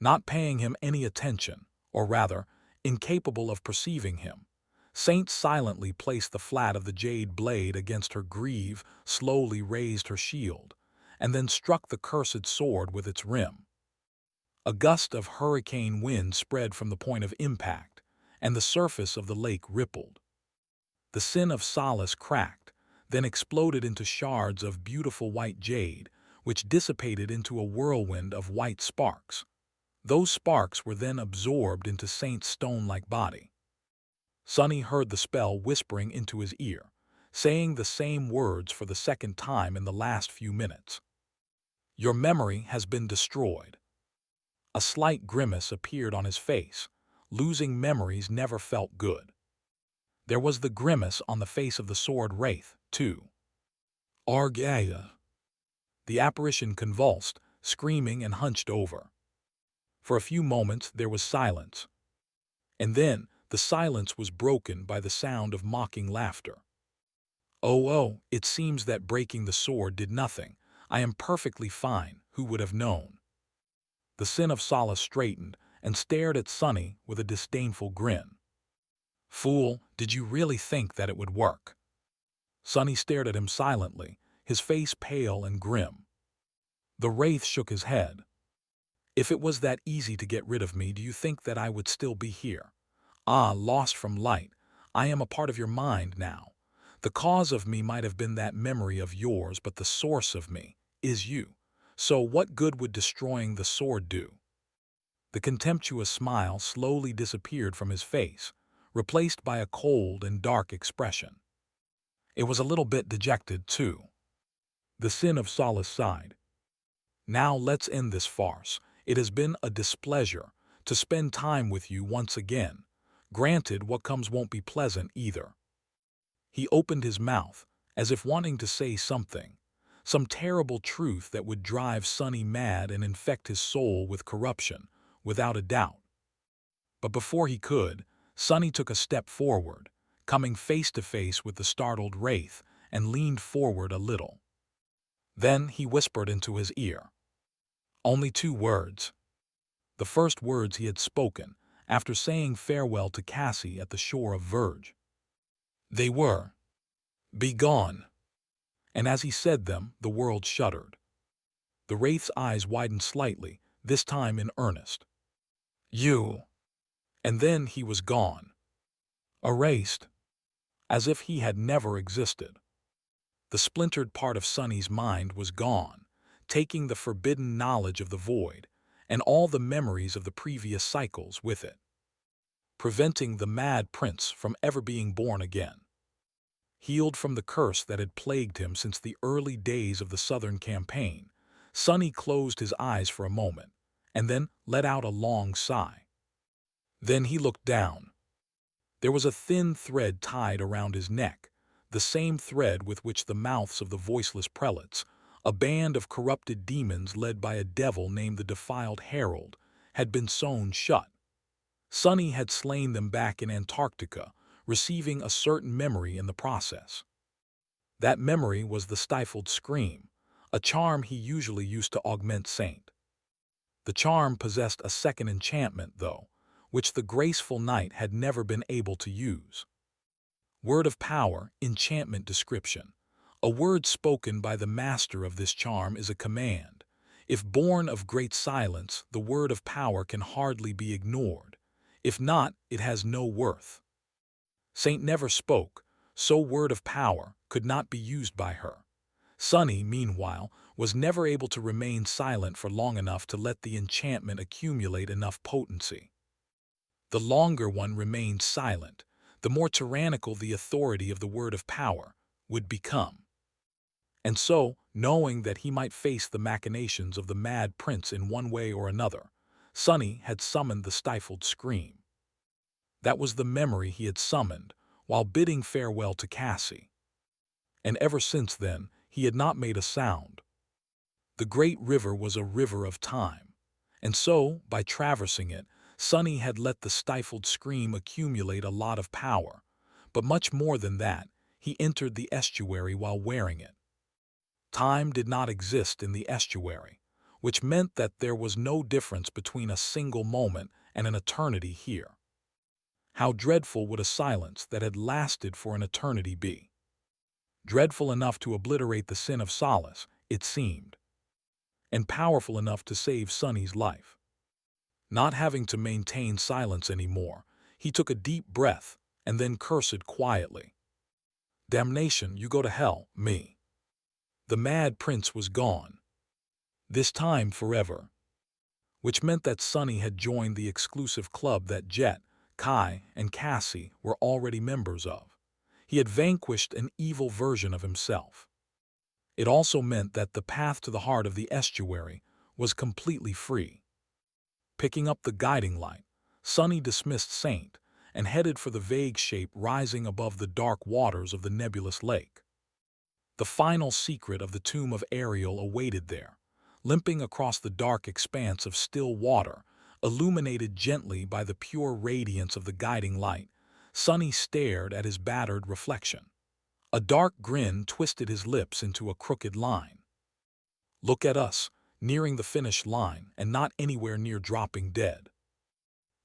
Not paying him any attention, or rather, incapable of perceiving him, Saint silently placed the flat of the jade blade against her greave, slowly raised her shield, and then struck the cursed sword with its rim. A gust of hurricane wind spread from the point of impact, and the surface of the lake rippled. The sin of solace cracked, then exploded into shards of beautiful white jade, which dissipated into a whirlwind of white sparks. Those sparks were then absorbed into Saint's stone-like body. Sunny heard the spell whispering into his ear, saying the same words for the second time in the last few minutes. Your memory has been destroyed. A slight grimace appeared on his face. Losing memories never felt good. There was the grimace on the face of the sword wraith, too. Argaya. The apparition convulsed, screaming and hunched over. For a few moments there was silence. And then the silence was broken by the sound of mocking laughter. Oh, it seems that breaking the sword did nothing. I am perfectly fine, who would have known? The Sin of Solace straightened and stared at Sonny with a disdainful grin. Fool, did you really think that it would work? Sonny stared at him silently, his face pale and grim. The wraith shook his head. If it was that easy to get rid of me, do you think that I would still be here? Ah, lost from light, I am a part of your mind now. The cause of me might have been that memory of yours, but the source of me is you. So what good would destroying the sword do? The contemptuous smile slowly disappeared from his face, replaced by a cold and dark expression. It was a little bit dejected, too. The Sin of Solace sighed. Now let's end this farce. It has been a displeasure to spend time with you once again. Granted, what comes won't be pleasant either. He opened his mouth, as if wanting to say something, some terrible truth that would drive Sonny mad and infect his soul with corruption, without a doubt. But before he could, Sonny took a step forward, coming face to face with the startled wraith, and leaned forward a little. Then he whispered into his ear. Only 2 words. The first words he had spoken after saying farewell to Cassie at the shore of Verge. They were, "Be gone." And as he said them, the world shuddered. The wraith's eyes widened slightly, this time in earnest. You. And then he was gone. Erased. As if he had never existed. The splintered part of Sonny's mind was gone, taking the forbidden knowledge of the void, and all the memories of the previous cycles with it, preventing the mad prince from ever being born again. Healed from the curse that had plagued him since the early days of the Southern Campaign, Sonny closed his eyes for a moment, and then let out a long sigh. Then he looked down. There was a thin thread tied around his neck, the same thread with which the mouths of the voiceless prelates, a band of corrupted demons led by a devil named the Defiled Herald, had been sewn shut. Sonny had slain them back in Antarctica, receiving a certain memory in the process. That memory was the stifled scream, a charm he usually used to augment Saint. The charm possessed a second enchantment, though, which the graceful knight had never been able to use. Word of power, enchantment description. A word spoken by the master of this charm is a command. If born of great silence, the word of power can hardly be ignored. If not, it has no worth. Saint never spoke, so word of power could not be used by her. Sonny, meanwhile, was never able to remain silent for long enough to let the enchantment accumulate enough potency. The longer one remained silent, the more tyrannical the authority of the word of power would become. And so, knowing that he might face the machinations of the mad prince in one way or another, Sonny had summoned the stifled scream. That was the memory he had summoned while bidding farewell to Cassie. And ever since then, he had not made a sound. The great river was a river of time, and so, by traversing it, Sonny had let the stifled scream accumulate a lot of power, but much more than that, he entered the estuary while wearing it. Time did not exist in the estuary, which meant that there was no difference between a single moment and an eternity here. How dreadful would a silence that had lasted for an eternity be? Dreadful enough to obliterate the Sin of Solace, it seemed, and powerful enough to save Sonny's life. Not having to maintain silence anymore, he took a deep breath and then cursed quietly. Damnation, you go to hell, me. The mad prince was gone. This time forever. Which meant that Sonny had joined the exclusive club that Jet, Kai, and Cassie were already members of. He had vanquished an evil version of himself. It also meant that the path to the heart of the estuary was completely free. Picking up the guiding light, Sonny dismissed Saint and headed for the vague shape rising above the dark waters of the nebulous lake. The final secret of the tomb of Ariel awaited there, limping across the dark expanse of still water, illuminated gently by the pure radiance of the guiding light. Sonny stared at his battered reflection. A dark grin twisted his lips into a crooked line. Look at us, nearing the finish line and not anywhere near dropping dead.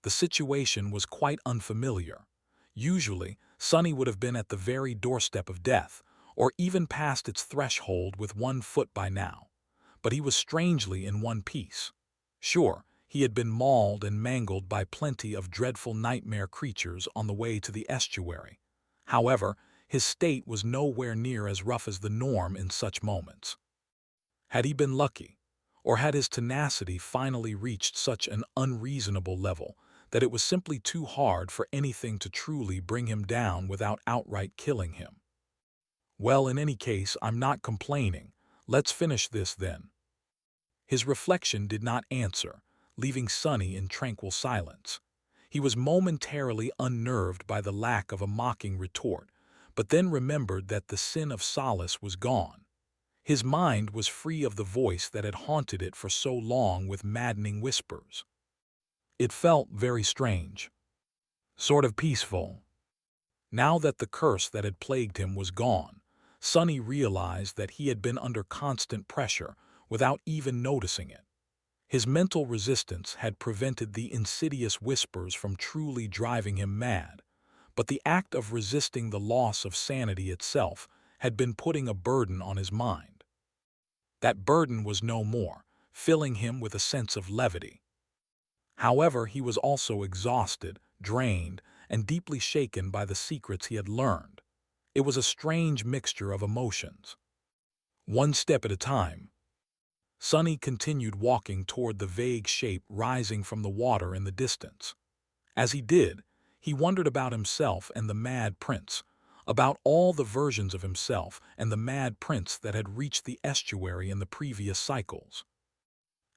The situation was quite unfamiliar. Usually, Sonny would have been at the very doorstep of death, or even past its threshold with 1 foot by now. But he was strangely in one piece. Sure, he had been mauled and mangled by plenty of dreadful nightmare creatures on the way to the estuary. However, his state was nowhere near as rough as the norm in such moments. Had he been lucky, or had his tenacity finally reached such an unreasonable level that it was simply too hard for anything to truly bring him down without outright killing him? Well, in any case, I'm not complaining. Let's finish this then. His reflection did not answer, leaving Sonny in tranquil silence. He was momentarily unnerved by the lack of a mocking retort, but then remembered that the sin of solace was gone. His mind was free of the voice that had haunted it for so long with maddening whispers. It felt very strange, sort of peaceful. Now that the curse that had plagued him was gone, Sonny realized that he had been under constant pressure without even noticing it. His mental resistance had prevented the insidious whispers from truly driving him mad, but the act of resisting the loss of sanity itself had been putting a burden on his mind. That burden was no more, filling him with a sense of levity. However, he was also exhausted, drained, and deeply shaken by the secrets he had learned. It was a strange mixture of emotions. One step at a time, Sonny continued walking toward the vague shape rising from the water in the distance. As he did, he wondered about himself and the Mad Prince, about all the versions of himself and the Mad Prince that had reached the estuary in the previous cycles.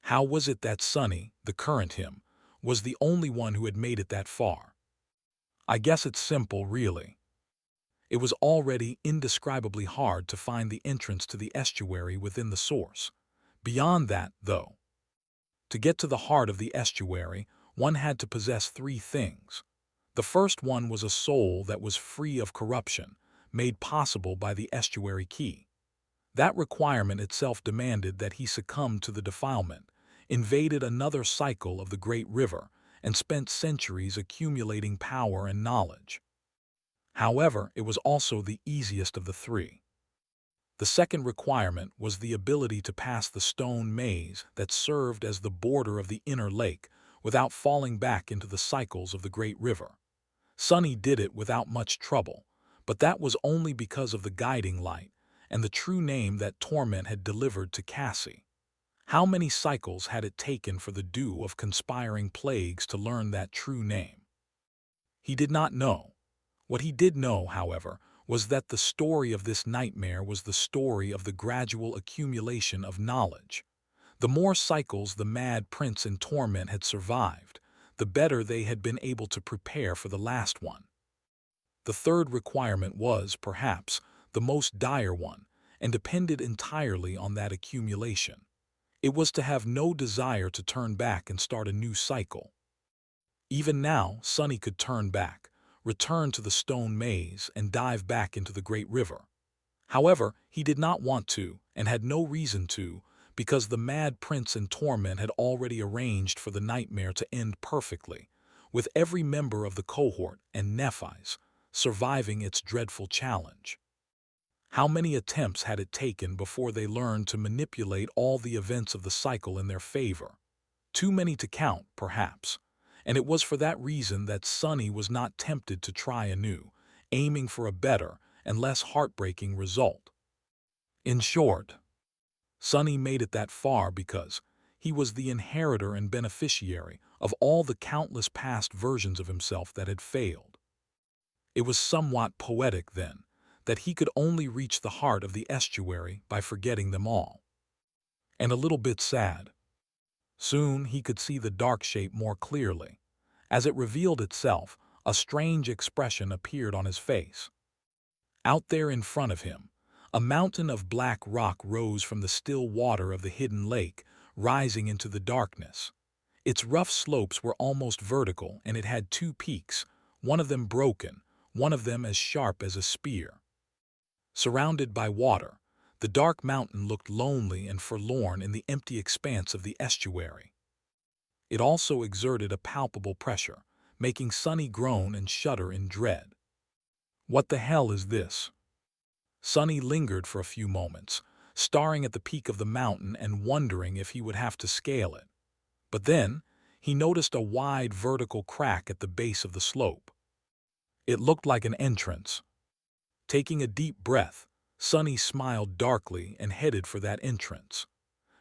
How was it that Sonny, the current him, was the only one who had made it that far? I guess it's simple, really. It was already indescribably hard to find the entrance to the estuary within the source. Beyond that, though, to get to the heart of the estuary, one had to possess 3 things. The first one was a soul that was free of corruption, made possible by the estuary key. That requirement itself demanded that he succumb to the defilement, invaded another cycle of the great river, and spent centuries accumulating power and knowledge. However, it was also the easiest of the 3. The second requirement was the ability to pass the stone maze that served as the border of the inner lake without falling back into the cycles of the great river. Sonny did it without much trouble, but that was only because of the guiding light and the true name that Torment had delivered to Cassie. How many cycles had it taken for the dew of conspiring plagues to learn that true name? He did not know. What he did know, however, was that the story of this nightmare was the story of the gradual accumulation of knowledge. The more cycles the Mad Prince in Torment had survived, the better they had been able to prepare for the last one. The third requirement was, perhaps, the most dire one, and depended entirely on that accumulation. It was to have no desire to turn back and start a new cycle. Even now, Sonny could turn back, return to the stone maze, and dive back into the great river. However, he did not want to, and had no reason to, because the Mad Prince in Torment had already arranged for the nightmare to end perfectly, with every member of the cohort and Nephi's surviving its dreadful challenge. How many attempts had it taken before they learned to manipulate all the events of the cycle in their favor? Too many to count, perhaps. And it was for that reason that Sonny was not tempted to try anew, aiming for a better and less heartbreaking result. In short, Sonny made it that far because he was the inheritor and beneficiary of all the countless past versions of himself that had failed. It was somewhat poetic, then, that he could only reach the heart of the estuary by forgetting them all. And a little bit sad. Soon he could see the dark shape more clearly. As it revealed itself, A strange expression appeared on his face. Out there in front of him, a mountain of black rock rose from the still water of the hidden lake, rising into the darkness. Its rough slopes were almost vertical, and it had two peaks, one of them broken, one of them as sharp as a spear. Surrounded by water, the dark mountain looked lonely and forlorn in the empty expanse of the estuary. It also exerted a palpable pressure, making Sonny groan and shudder in dread. What the hell is this? Sonny lingered for a few moments, staring at the peak of the mountain and wondering if he would have to scale it. But then, he noticed a wide vertical crack at the base of the slope. It looked like an entrance. Taking a deep breath, Sonny smiled darkly and headed for that entrance.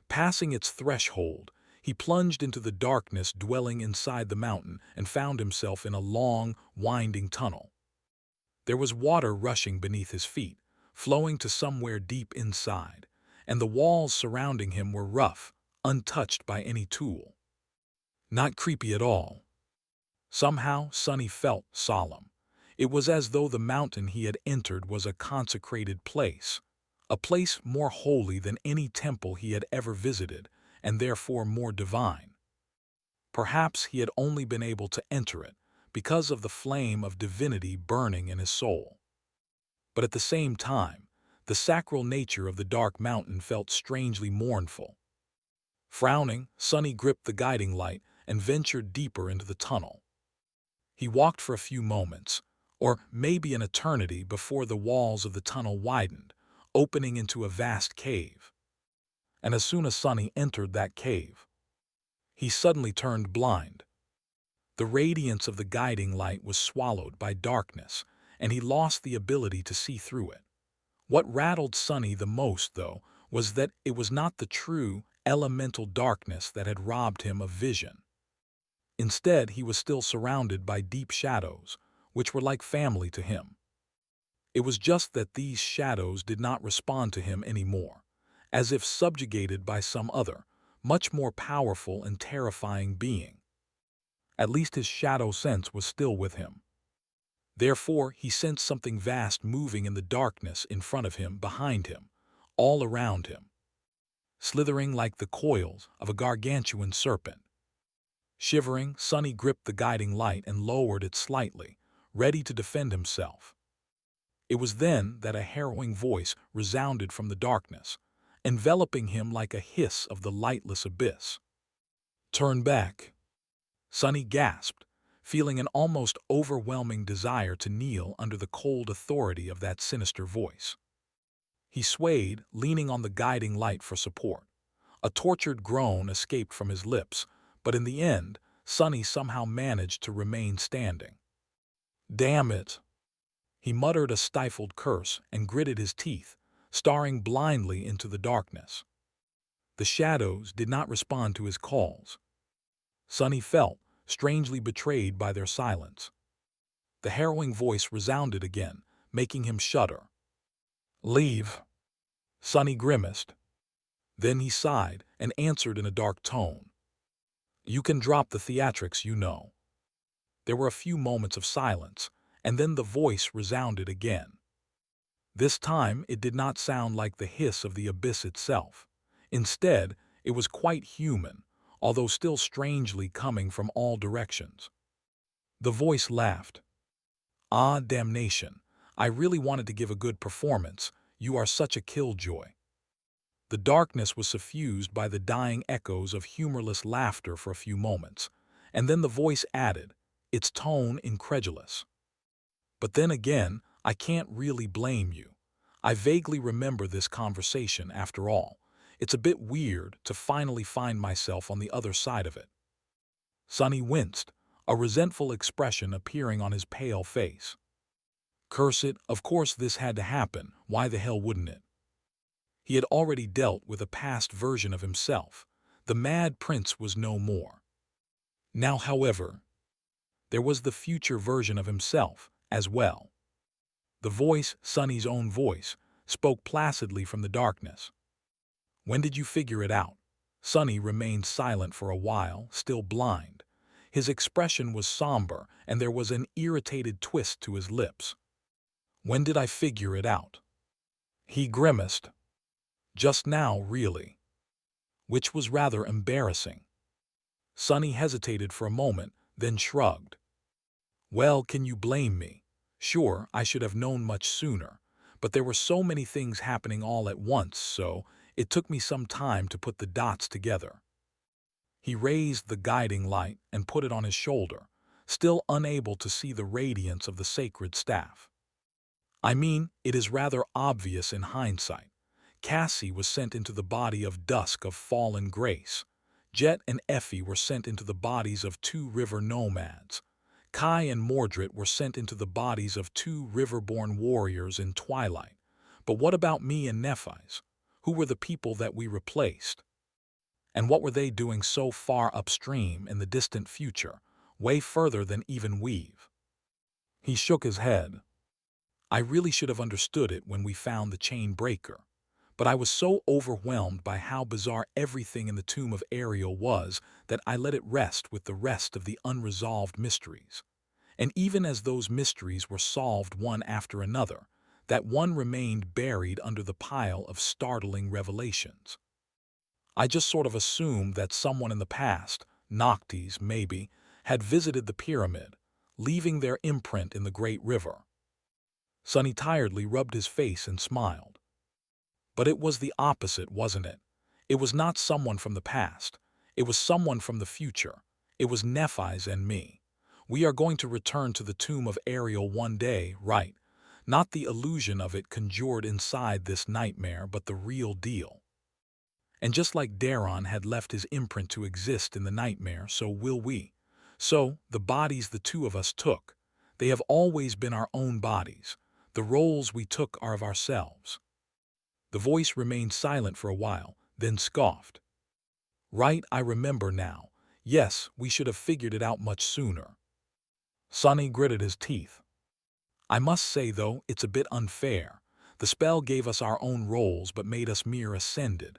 Passing its threshold, he plunged into the darkness dwelling inside the mountain and found himself in a long, winding tunnel. There was water rushing beneath his feet, flowing to somewhere deep inside, and the walls surrounding him were rough, untouched by any tool. Not creepy at all. Somehow, Sonny felt solemn. It was as though the mountain he had entered was a consecrated place, a place more holy than any temple he had ever visited, and therefore more divine. Perhaps he had only been able to enter it because of the flame of divinity burning in his soul. But at the same time, the sacral nature of the dark mountain felt strangely mournful. Frowning, Sonny gripped the guiding light and ventured deeper into the tunnel. He walked for a few moments, or maybe an eternity, before the walls of the tunnel widened, opening into a vast cave. And as soon as Sonny entered that cave, he suddenly turned blind. The radiance of the guiding light was swallowed by darkness, and he lost the ability to see through it. What rattled Sonny the most, though, was that it was not the true, elemental darkness that had robbed him of vision. Instead, he was still surrounded by deep shadows, which were like family to him. It was just that these shadows did not respond to him anymore, as if subjugated by some other, much more powerful and terrifying being. At least his shadow sense was still with him. Therefore, he sensed something vast moving in the darkness in front of him, behind him, all around him, slithering like the coils of a gargantuan serpent. Shivering, Sonny gripped the guiding light and lowered it slightly, ready to defend himself. It was then that a harrowing voice resounded from the darkness, enveloping him like a hiss of the lightless abyss. "Turn back!" Sonny gasped, feeling an almost overwhelming desire to kneel under the cold authority of that sinister voice. He swayed, leaning on the guiding light for support. A tortured groan escaped from his lips, but in the end, Sonny somehow managed to remain standing. "Damn it!" He muttered a stifled curse and gritted his teeth, staring blindly into the darkness. The shadows did not respond to his calls. Sonny felt strangely betrayed by their silence. The harrowing voice resounded again, making him shudder. "Leave." Sonny grimaced. Then he sighed and answered in a dark tone. "You can drop the theatrics, you know." There were a few moments of silence, and then the voice resounded again. This time it did not sound like the hiss of the abyss itself. Instead, it was quite human, although still strangely coming from all directions. The voice laughed. "Ah, damnation. I really wanted to give a good performance. You are such a killjoy." The darkness was suffused by the dying echoes of humorless laughter for a few moments, and then the voice added, its tone incredulous. "But then again, I can't really blame you. I vaguely remember this conversation after all. It's a bit weird to finally find myself on the other side of it." Sonny winced, a resentful expression appearing on his pale face. Curse it, of course this had to happen. Why the hell wouldn't it? He had already dealt with a past version of himself. The Mad Prince was no more. Now, however, there was the future version of himself as well. The voice, Sonny's own voice, spoke placidly from the darkness. "When did you figure it out?" Sonny remained silent for a while, still blind. His expression was somber, and there was an irritated twist to his lips. When did I figure it out? He grimaced. Just now, really. Which was rather embarrassing. Sonny hesitated for a moment, then shrugged. Well, can you blame me? Sure, I should have known much sooner, but there were so many things happening all at once, so it took me some time to put the dots together. He raised the guiding light and put it on his shoulder, still unable to see the radiance of the sacred staff. I mean, it is rather obvious in hindsight. Cassie was sent into the body of Dusk of fallen grace. Jet and Effie were sent into the bodies of 2 river nomads. Kai and Mordred were sent into the bodies of 2 river-born warriors in Twilight. But what about me and Nephi's? Who were the people that we replaced? And what were they doing so far upstream in the distant future, way further than even we've? He shook his head. I really should have understood it when we found the chain breaker. But I was so overwhelmed by how bizarre everything in the tomb of Ariel was that I let it rest with the rest of the unresolved mysteries. And even as those mysteries were solved one after another, that one remained buried under the pile of startling revelations. I just sort of assumed that someone in the past, Noctis maybe, had visited the pyramid, leaving their imprint in the great river. Sonny tiredly rubbed his face and smiled. But it was the opposite, wasn't it? It was not someone from the past. It was someone from the future. It was Nephi's and me. We are going to return to the tomb of Ariel one day, right? Not the illusion of it conjured inside this nightmare, but the real deal. And just like Daron had left his imprint to exist in the nightmare, so will we. So, the bodies the 2 of us took, they have always been our own bodies. The roles we took are of ourselves. The voice remained silent for a while, then scoffed. Right, I remember now. Yes, we should have figured it out much sooner. Sonny gritted his teeth. I must say, though, it's a bit unfair. The spell gave us our own roles but made us mere ascended.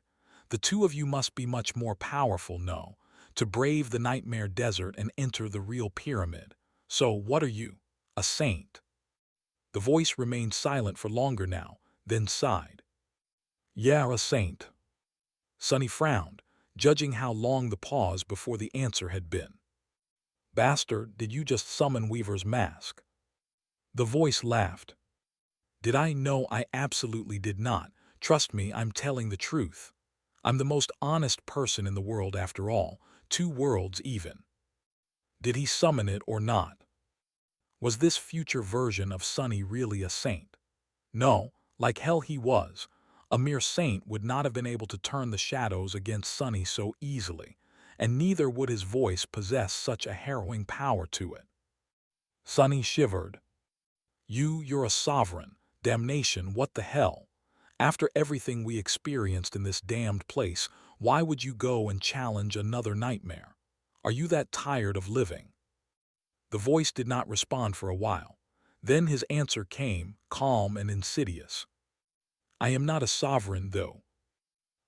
The 2 of you must be much more powerful, no, to brave the nightmare desert and enter the real pyramid. So, what are you? A saint? The voice remained silent for longer now, then sighed. Yeah, a saint. Sonny frowned, judging how long the pause before the answer had been. Bastard, did you just summon Weaver's mask? The voice laughed. Did I? No, I absolutely did not. Trust me, I'm telling the truth. I'm the most honest person in the world after all, 2 worlds even. Did he summon it or not? Was this future version of Sonny really a saint? No, like hell he was. A mere saint would not have been able to turn the shadows against Sonny so easily, and neither would his voice possess such a harrowing power to it. Sonny shivered. You're a sovereign. Damnation, what the hell? After everything we experienced in this damned place, why would you go and challenge another nightmare? Are you that tired of living? The voice did not respond for a while. Then his answer came, calm and insidious. I am not a sovereign, though.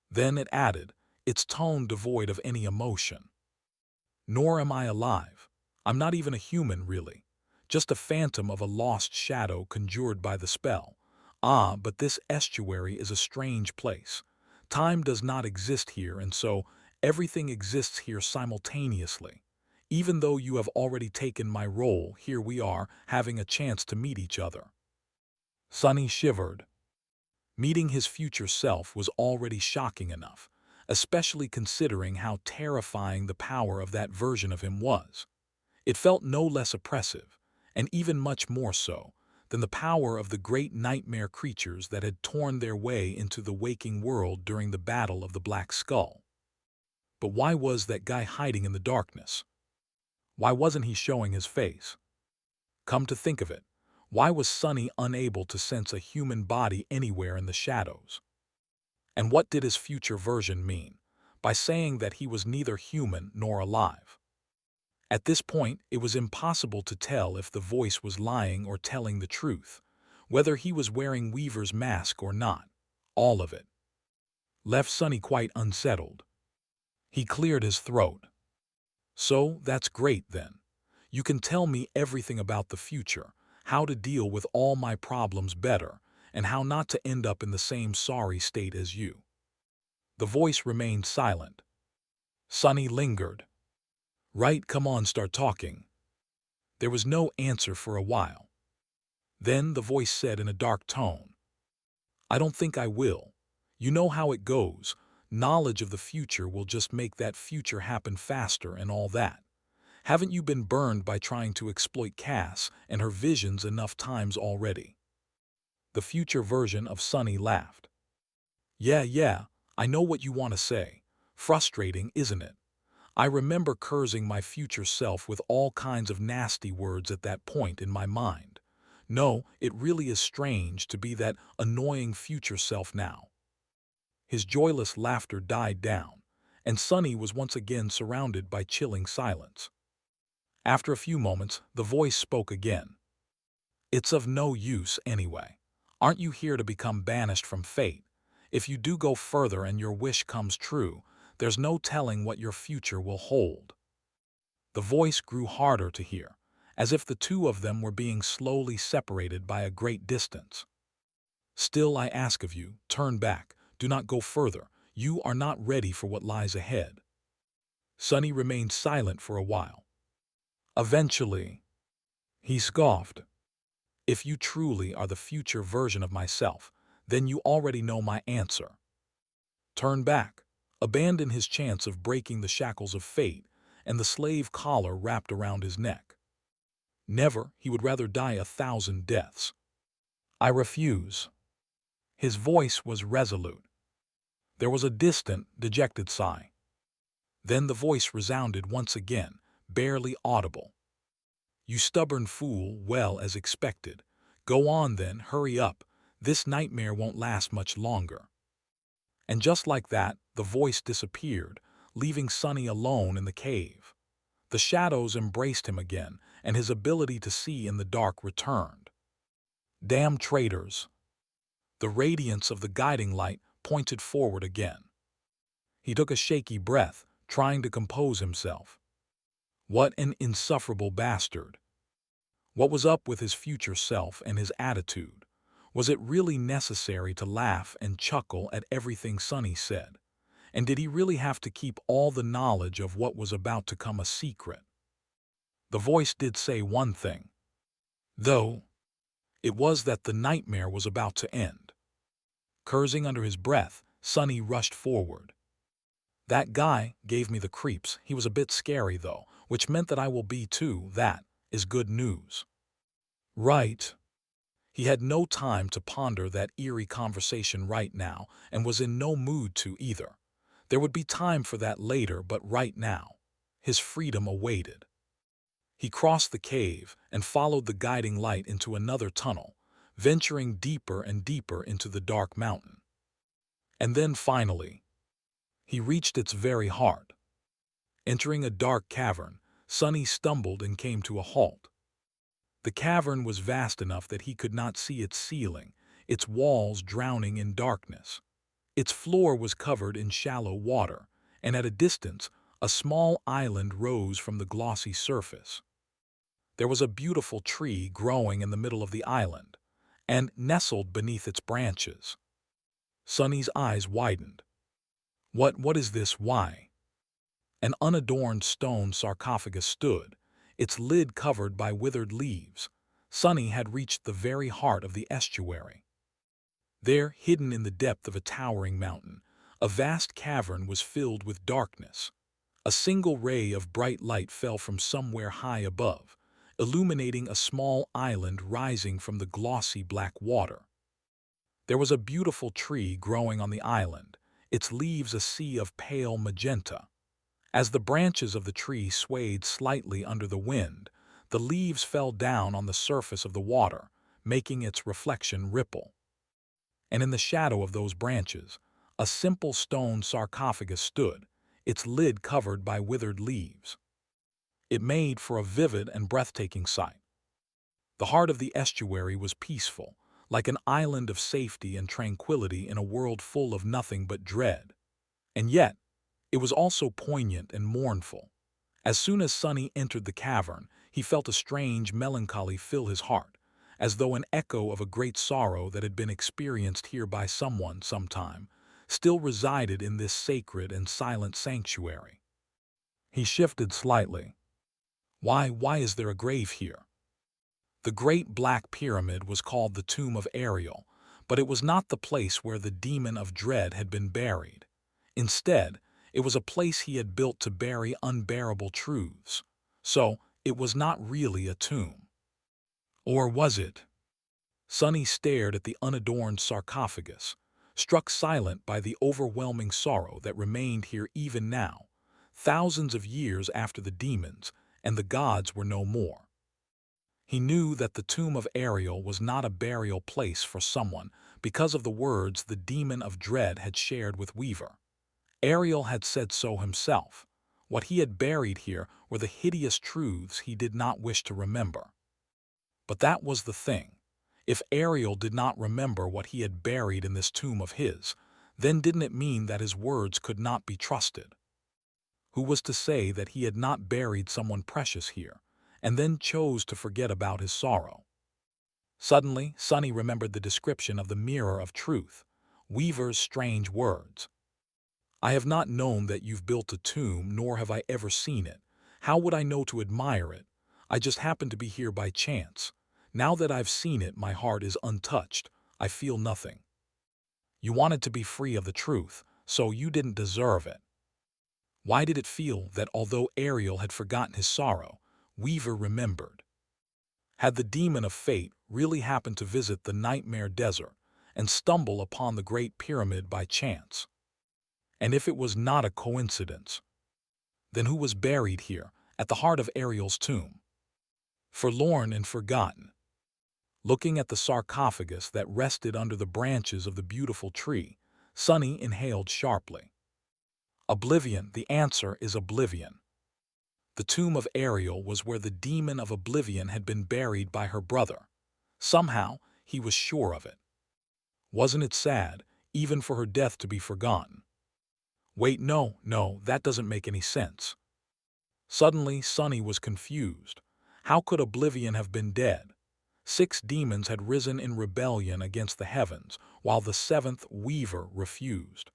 Then it added, its tone devoid of any emotion. Nor am I alive. I'm not even a human, really. Just a phantom of a lost shadow conjured by the spell. Ah, but this estuary is a strange place. Time does not exist here, and so everything exists here simultaneously. Even though you have already taken my role, here we are, having a chance to meet each other. Sonny shivered. Meeting his future self was already shocking enough, especially considering how terrifying the power of that version of him was. It felt no less oppressive, and even much more so, than the power of the great nightmare creatures that had torn their way into the waking world during the Battle of the Black Skull. But why was that guy hiding in the darkness? Why wasn't he showing his face? Come to think of it, why was Sonny unable to sense a human body anywhere in the shadows? And what did his future version mean by saying that he was neither human nor alive? At this point, it was impossible to tell if the voice was lying or telling the truth, whether he was wearing Weaver's mask or not. All of it left Sonny quite unsettled. He cleared his throat. So that's great then. You can tell me everything about the future, how to deal with all my problems better, and how not to end up in the same sorry state as you. The voice remained silent. Sunny lingered. Right, come on, start talking. There was no answer for a while. Then the voice said in a dark tone, I don't think I will. You know how it goes. Knowledge of the future will just make that future happen faster and all that. Haven't you been burned by trying to exploit Cass and her visions enough times already? The future version of Sunny laughed. Yeah, I know what you want to say. Frustrating, isn't it? I remember cursing my future self with all kinds of nasty words at that point in my mind. No, it really is strange to be that annoying future self now. His joyless laughter died down, and Sunny was once again surrounded by chilling silence. After a few moments, the voice spoke again. It's of no use anyway. Aren't you here to become banished from fate? If you do go further and your wish comes true, there's no telling what your future will hold. The voice grew harder to hear, as if the two of them were being slowly separated by a great distance. Still, I ask of you, turn back, do not go further. You are not ready for what lies ahead. Sunny remained silent for a while. Eventually, he scoffed. If you truly are the future version of myself, then you already know my answer. Turn back, abandon his chance of breaking the shackles of fate and the slave collar wrapped around his neck. Never, he would rather die 1,000 deaths. I refuse. His voice was resolute. There was a distant, dejected sigh. Then the voice resounded once again, barely audible. You stubborn fool, well as expected. Go on then, hurry up. This nightmare won't last much longer. And just like that, the voice disappeared, leaving Sunny alone in the cave. The shadows embraced him again, and his ability to see in the dark returned. Damn traitors! The radiance of the guiding light pointed forward again. He took a shaky breath, trying to compose himself. What an insufferable bastard! What was up with his future self and his attitude? Was it really necessary to laugh and chuckle at everything Sunny said? And did he really have to keep all the knowledge of what was about to come a secret? The voice did say one thing, though. It was that the nightmare was about to end. Cursing under his breath, Sunny rushed forward. That guy gave me the creeps. He was a bit scary, though, which meant that I will be too. That is good news. Right. He had no time to ponder that eerie conversation right now and was in no mood to either. There would be time for that later, but right now, his freedom awaited. He crossed the cave and followed the guiding light into another tunnel, venturing deeper and deeper into the dark mountain. And then finally, he reached its very heart. Entering a dark cavern, Sunny stumbled and came to a halt. The cavern was vast enough that he could not see its ceiling, its walls drowning in darkness. Its floor was covered in shallow water, and at a distance, a small island rose from the glossy surface. There was a beautiful tree growing in the middle of the island, and nestled beneath its branches. Sunny's eyes widened. What is this? Why? An unadorned stone sarcophagus stood, its lid covered by withered leaves. Sunny had reached the very heart of the estuary. There, hidden in the depth of a towering mountain, a vast cavern was filled with darkness. A single ray of bright light fell from somewhere high above, illuminating a small island rising from the glossy black water. There was a beautiful tree growing on the island, its leaves a sea of pale magenta. As the branches of the tree swayed slightly under the wind, the leaves fell down on the surface of the water, making its reflection ripple. And in the shadow of those branches, a simple stone sarcophagus stood, its lid covered by withered leaves. It made for a vivid and breathtaking sight. The heart of the estuary was peaceful, like an island of safety and tranquility in a world full of nothing but dread. And yet, it was also poignant and mournful. As soon as Sonny entered the cavern, he felt a strange melancholy fill his heart, as though an echo of a great sorrow that had been experienced here by someone sometime still resided in this sacred and silent sanctuary. He shifted slightly. Why is there a grave here? The Great Black Pyramid was called the Tomb of Ariel, but it was not the place where the demon of dread had been buried. Instead, it was a place he had built to bury unbearable truths. So, it was not really a tomb. Or was it? Sonny stared at the unadorned sarcophagus, struck silent by the overwhelming sorrow that remained here even now, thousands of years after the demons and the gods were no more. He knew that the tomb of Ariel was not a burial place for someone because of the words the demon of dread had shared with Weaver. Ariel had said so himself. What he had buried here were the hideous truths he did not wish to remember. But that was the thing. If Ariel did not remember what he had buried in this tomb of his, then didn't it mean that his words could not be trusted? Who was to say that he had not buried someone precious here, and then chose to forget about his sorrow? Suddenly, Sonny remembered the description of the mirror of truth, Weaver's strange words. I have not known that you've built a tomb, nor have I ever seen it. How would I know to admire it? I just happened to be here by chance. Now that I've seen it, my heart is untouched. I feel nothing. You wanted to be free of the truth, so you didn't deserve it. Why did it feel that although Ariel had forgotten his sorrow, Weaver remembered? Had the demon of fate really happened to visit the nightmare desert and stumble upon the Great Pyramid by chance? And if it was not a coincidence, then who was buried here, at the heart of Ariel's tomb? Forlorn and forgotten. Looking at the sarcophagus that rested under the branches of the beautiful tree, Sonny inhaled sharply. Oblivion, the answer is oblivion. The tomb of Ariel was where the demon of oblivion had been buried by her brother. Somehow, he was sure of it. Wasn't it sad, even for her death to be forgotten? Wait, no, that doesn't make any sense. Suddenly, Sonny was confused. How could oblivion have been dead? 6 demons had risen in rebellion against the heavens, while the 7th, Weaver, refused.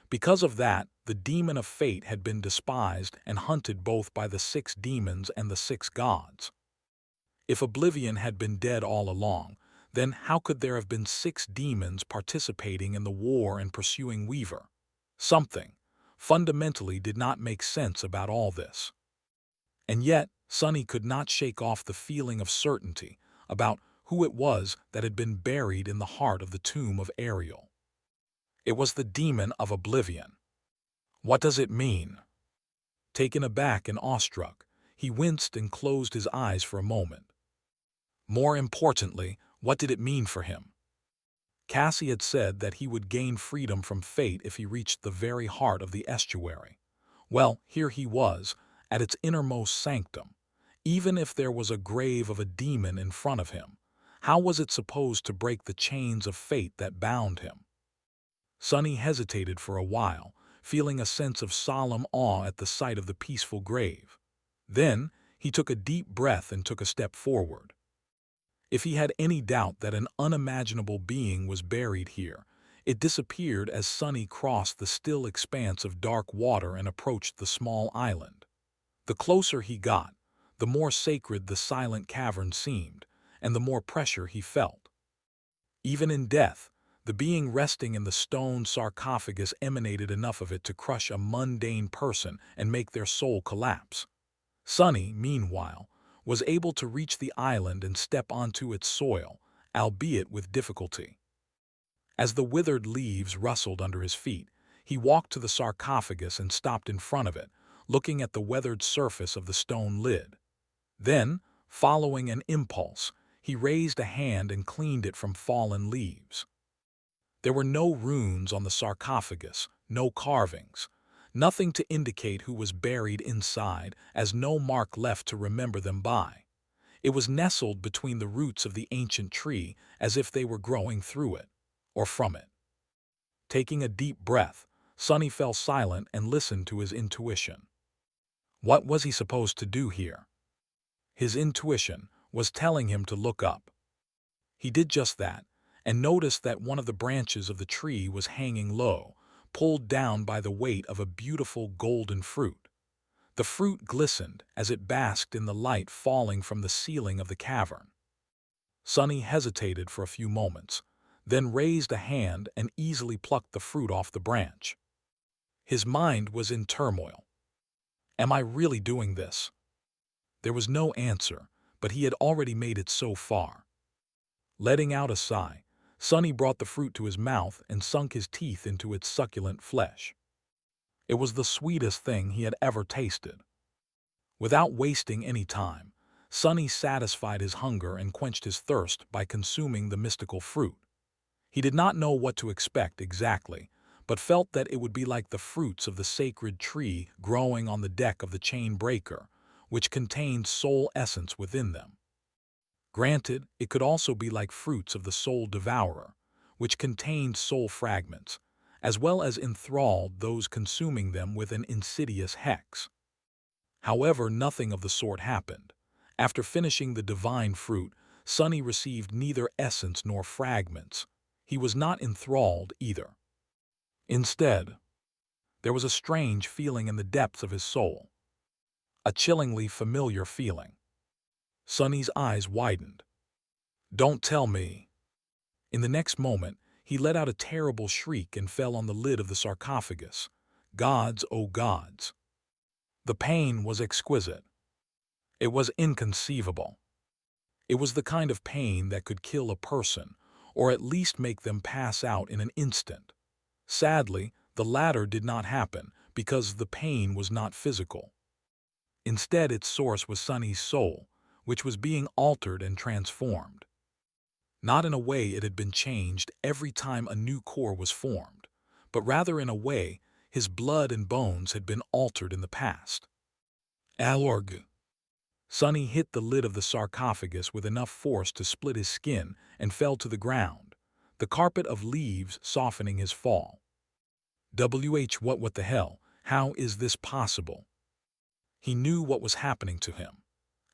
Because of that, the demon of fate had been despised and hunted both by the 6 demons and the 6 gods. If oblivion had been dead all along, then how could there have been 6 demons participating in the war and pursuing Weaver? Something fundamentally did not make sense about all this. And yet, Sonny could not shake off the feeling of certainty about who it was that had been buried in the heart of the tomb of Ariel. It was the demon of oblivion. What does it mean? Taken aback and awestruck, he winced and closed his eyes for a moment. More importantly, what did it mean for him? Cassie had said that he would gain freedom from fate if he reached the very heart of the estuary. Well, here he was, at its innermost sanctum. Even if there was a grave of a demon in front of him, how was it supposed to break the chains of fate that bound him? Sonny hesitated for a while, feeling a sense of solemn awe at the sight of the peaceful grave. Then, he took a deep breath and took a step forward. If he had any doubt that an unimaginable being was buried here, it disappeared as Sonny crossed the still expanse of dark water and approached the small island. The closer he got, the more sacred the silent cavern seemed, and the more pressure he felt. Even in death, the being resting in the stone sarcophagus emanated enough of it to crush a mundane person and make their soul collapse. Sonny, meanwhile, was able to reach the island and step onto its soil, albeit with difficulty. As the withered leaves rustled under his feet, he walked to the sarcophagus and stopped in front of it, looking at the weathered surface of the stone lid. Then, following an impulse, he raised a hand and cleaned it from fallen leaves. There were no runes on the sarcophagus, no carvings, nothing to indicate who was buried inside, as no mark left to remember them by. It was nestled between the roots of the ancient tree as if they were growing through it, or from it. Taking a deep breath, Sonny fell silent and listened to his intuition. What was he supposed to do here? His intuition was telling him to look up. He did just that, and noticed that one of the branches of the tree was hanging low, pulled down by the weight of a beautiful golden fruit. The fruit glistened as it basked in the light falling from the ceiling of the cavern. Sonny hesitated for a few moments, then raised a hand and easily plucked the fruit off the branch. His mind was in turmoil. Am I really doing this? There was no answer, but he had already made it so far. Letting out a sigh, Sonny brought the fruit to his mouth and sunk his teeth into its succulent flesh. It was the sweetest thing he had ever tasted. Without wasting any time, Sonny satisfied his hunger and quenched his thirst by consuming the mystical fruit. He did not know what to expect exactly, but felt that it would be like the fruits of the sacred tree growing on the deck of the chain breaker, which contained soul essence within them. Granted, it could also be like fruits of the soul devourer, which contained soul fragments, as well as enthralled those consuming them with an insidious hex. However, nothing of the sort happened. After finishing the divine fruit, Sonny received neither essence nor fragments. He was not enthralled either. Instead, there was a strange feeling in the depths of his soul. A chillingly familiar feeling. Sonny's eyes widened. Don't tell me. In the next moment, he let out a terrible shriek and fell on the lid of the sarcophagus. Gods, oh gods! The pain was exquisite. It was inconceivable. It was the kind of pain that could kill a person, or at least make them pass out in an instant. Sadly, the latter did not happen because the pain was not physical. Instead, its source was Sonny's soul, which was being altered and transformed. Not in a way it had been changed every time a new core was formed, but rather in a way his blood and bones had been altered in the past. Alorg. Sonny hit the lid of the sarcophagus with enough force to split his skin and fell to the ground, the carpet of leaves softening his fall. What the hell? How is this possible? He knew what was happening to him.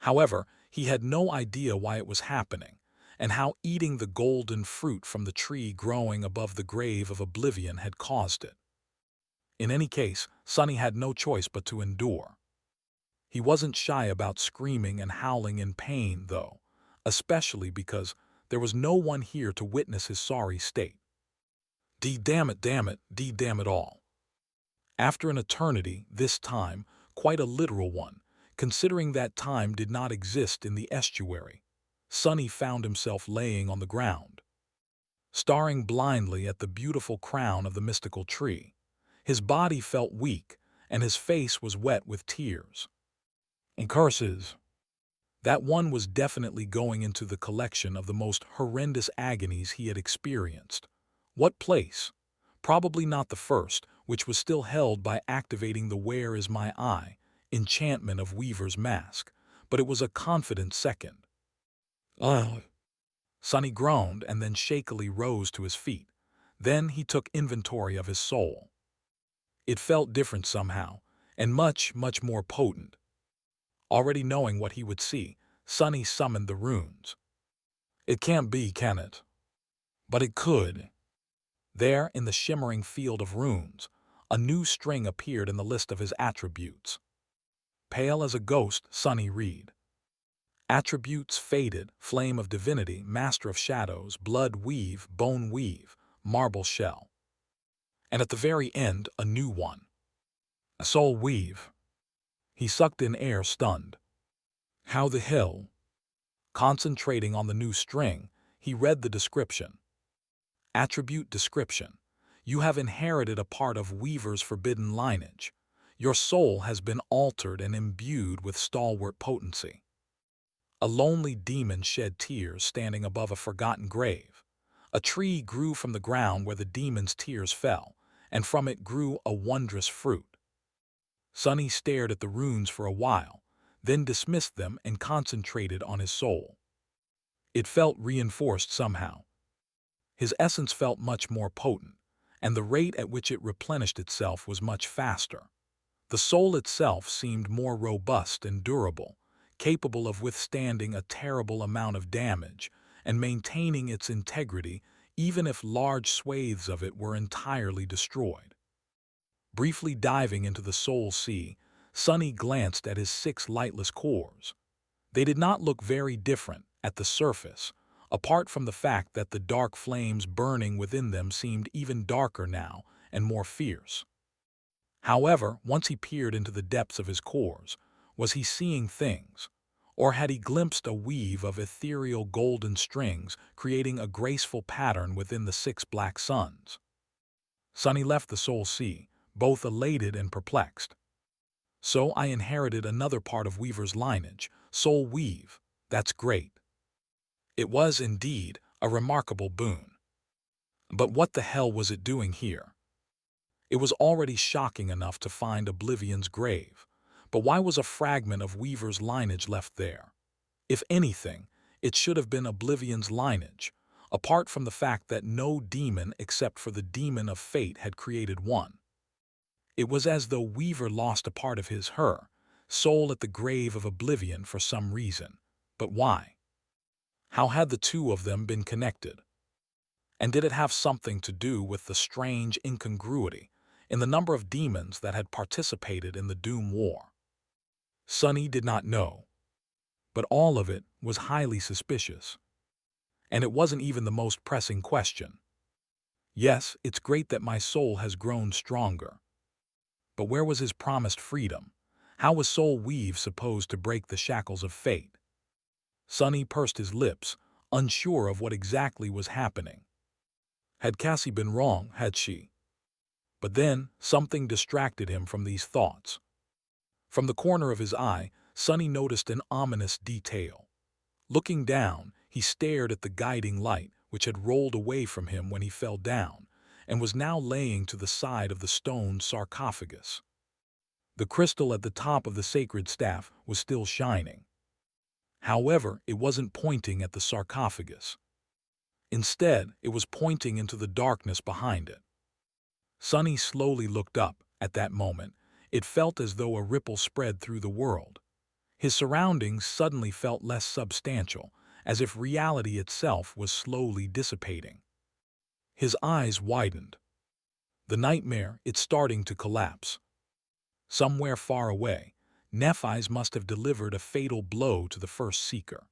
However, he had no idea why it was happening, and how eating the golden fruit from the tree growing above the grave of oblivion had caused it. In any case, Sonny had no choice but to endure. He wasn't shy about screaming and howling in pain, though, especially because there was no one here to witness his sorry state. Damn it all. After an eternity, this time, quite a literal one, considering that time did not exist in the estuary, Sonny found himself laying on the ground, staring blindly at the beautiful crown of the mystical tree. His body felt weak, and his face was wet with tears. And curses. That one was definitely going into the collection of the most horrendous agonies he had experienced. What place? Probably not the first, which was still held by activating the Where is my eye enchantment of Weaver's mask, but it was a confident second. Sonny groaned and then shakily rose to his feet. Then he took inventory of his soul. It felt different somehow, and much more potent. Already knowing what he would see, Sonny summoned the runes. It can't be, can it? But it could. There, in the shimmering field of runes, a new string appeared in the list of his attributes. Pale as a ghost, Sonny read. Attributes faded, flame of divinity, master of shadows, blood weave, bone weave, marble shell. And at the very end, a new one. A soul weave. He sucked in air, stunned. How the hell? Concentrating on the new string, he read the description. Attribute description. You have inherited a part of Weaver's forbidden lineage. Your soul has been altered and imbued with stalwart potency. A lonely demon shed tears standing above a forgotten grave. A tree grew from the ground where the demon's tears fell, and from it grew a wondrous fruit. Sonny stared at the runes for a while, then dismissed them and concentrated on his soul. It felt reinforced somehow. His essence felt much more potent, and the rate at which it replenished itself was much faster. The soul itself seemed more robust and durable, capable of withstanding a terrible amount of damage and maintaining its integrity even if large swathes of it were entirely destroyed. Briefly diving into the soul sea, Sonny glanced at his 6 lightless cores. They did not look very different at the surface, apart from the fact that the dark flames burning within them seemed even darker now and more fierce. However, once he peered into the depths of his cores, was he seeing things? Or had he glimpsed a weave of ethereal golden strings creating a graceful pattern within the 6 black suns? Sonny left the soul sea, both elated and perplexed. So I inherited another part of Weaver's lineage, soul weave. That's great. It was, indeed, a remarkable boon. But what the hell was it doing here? It was already shocking enough to find Oblivion's grave, but why was a fragment of Weaver's lineage left there? If anything, it should have been Oblivion's lineage, apart from the fact that no demon except for the demon of fate had created one. It was as though Weaver lost a part of her soul at the grave of Oblivion for some reason. But why? How had the two of them been connected? And did it have something to do with the strange incongruity in the number of demons that had participated in the Doom War? Sonny did not know, but all of it was highly suspicious. And it wasn't even the most pressing question. Yes, it's great that my soul has grown stronger. But where was his promised freedom? How was Soul Weave supposed to break the shackles of fate? Sonny pursed his lips, unsure of what exactly was happening. Had Cassie been wrong, had she? But then, something distracted him from these thoughts. From the corner of his eye, Sonny noticed an ominous detail. Looking down, he stared at the guiding light, which had rolled away from him when he fell down, and was now laying to the side of the stone sarcophagus. The crystal at the top of the sacred staff was still shining. However, it wasn't pointing at the sarcophagus. Instead, it was pointing into the darkness behind it. Sonny slowly looked up. At that moment, it felt as though a ripple spread through the world. His surroundings suddenly felt less substantial, as if reality itself was slowly dissipating. His eyes widened. The nightmare, it's starting to collapse. Somewhere far away, Nephi's must have delivered a fatal blow to the first seeker.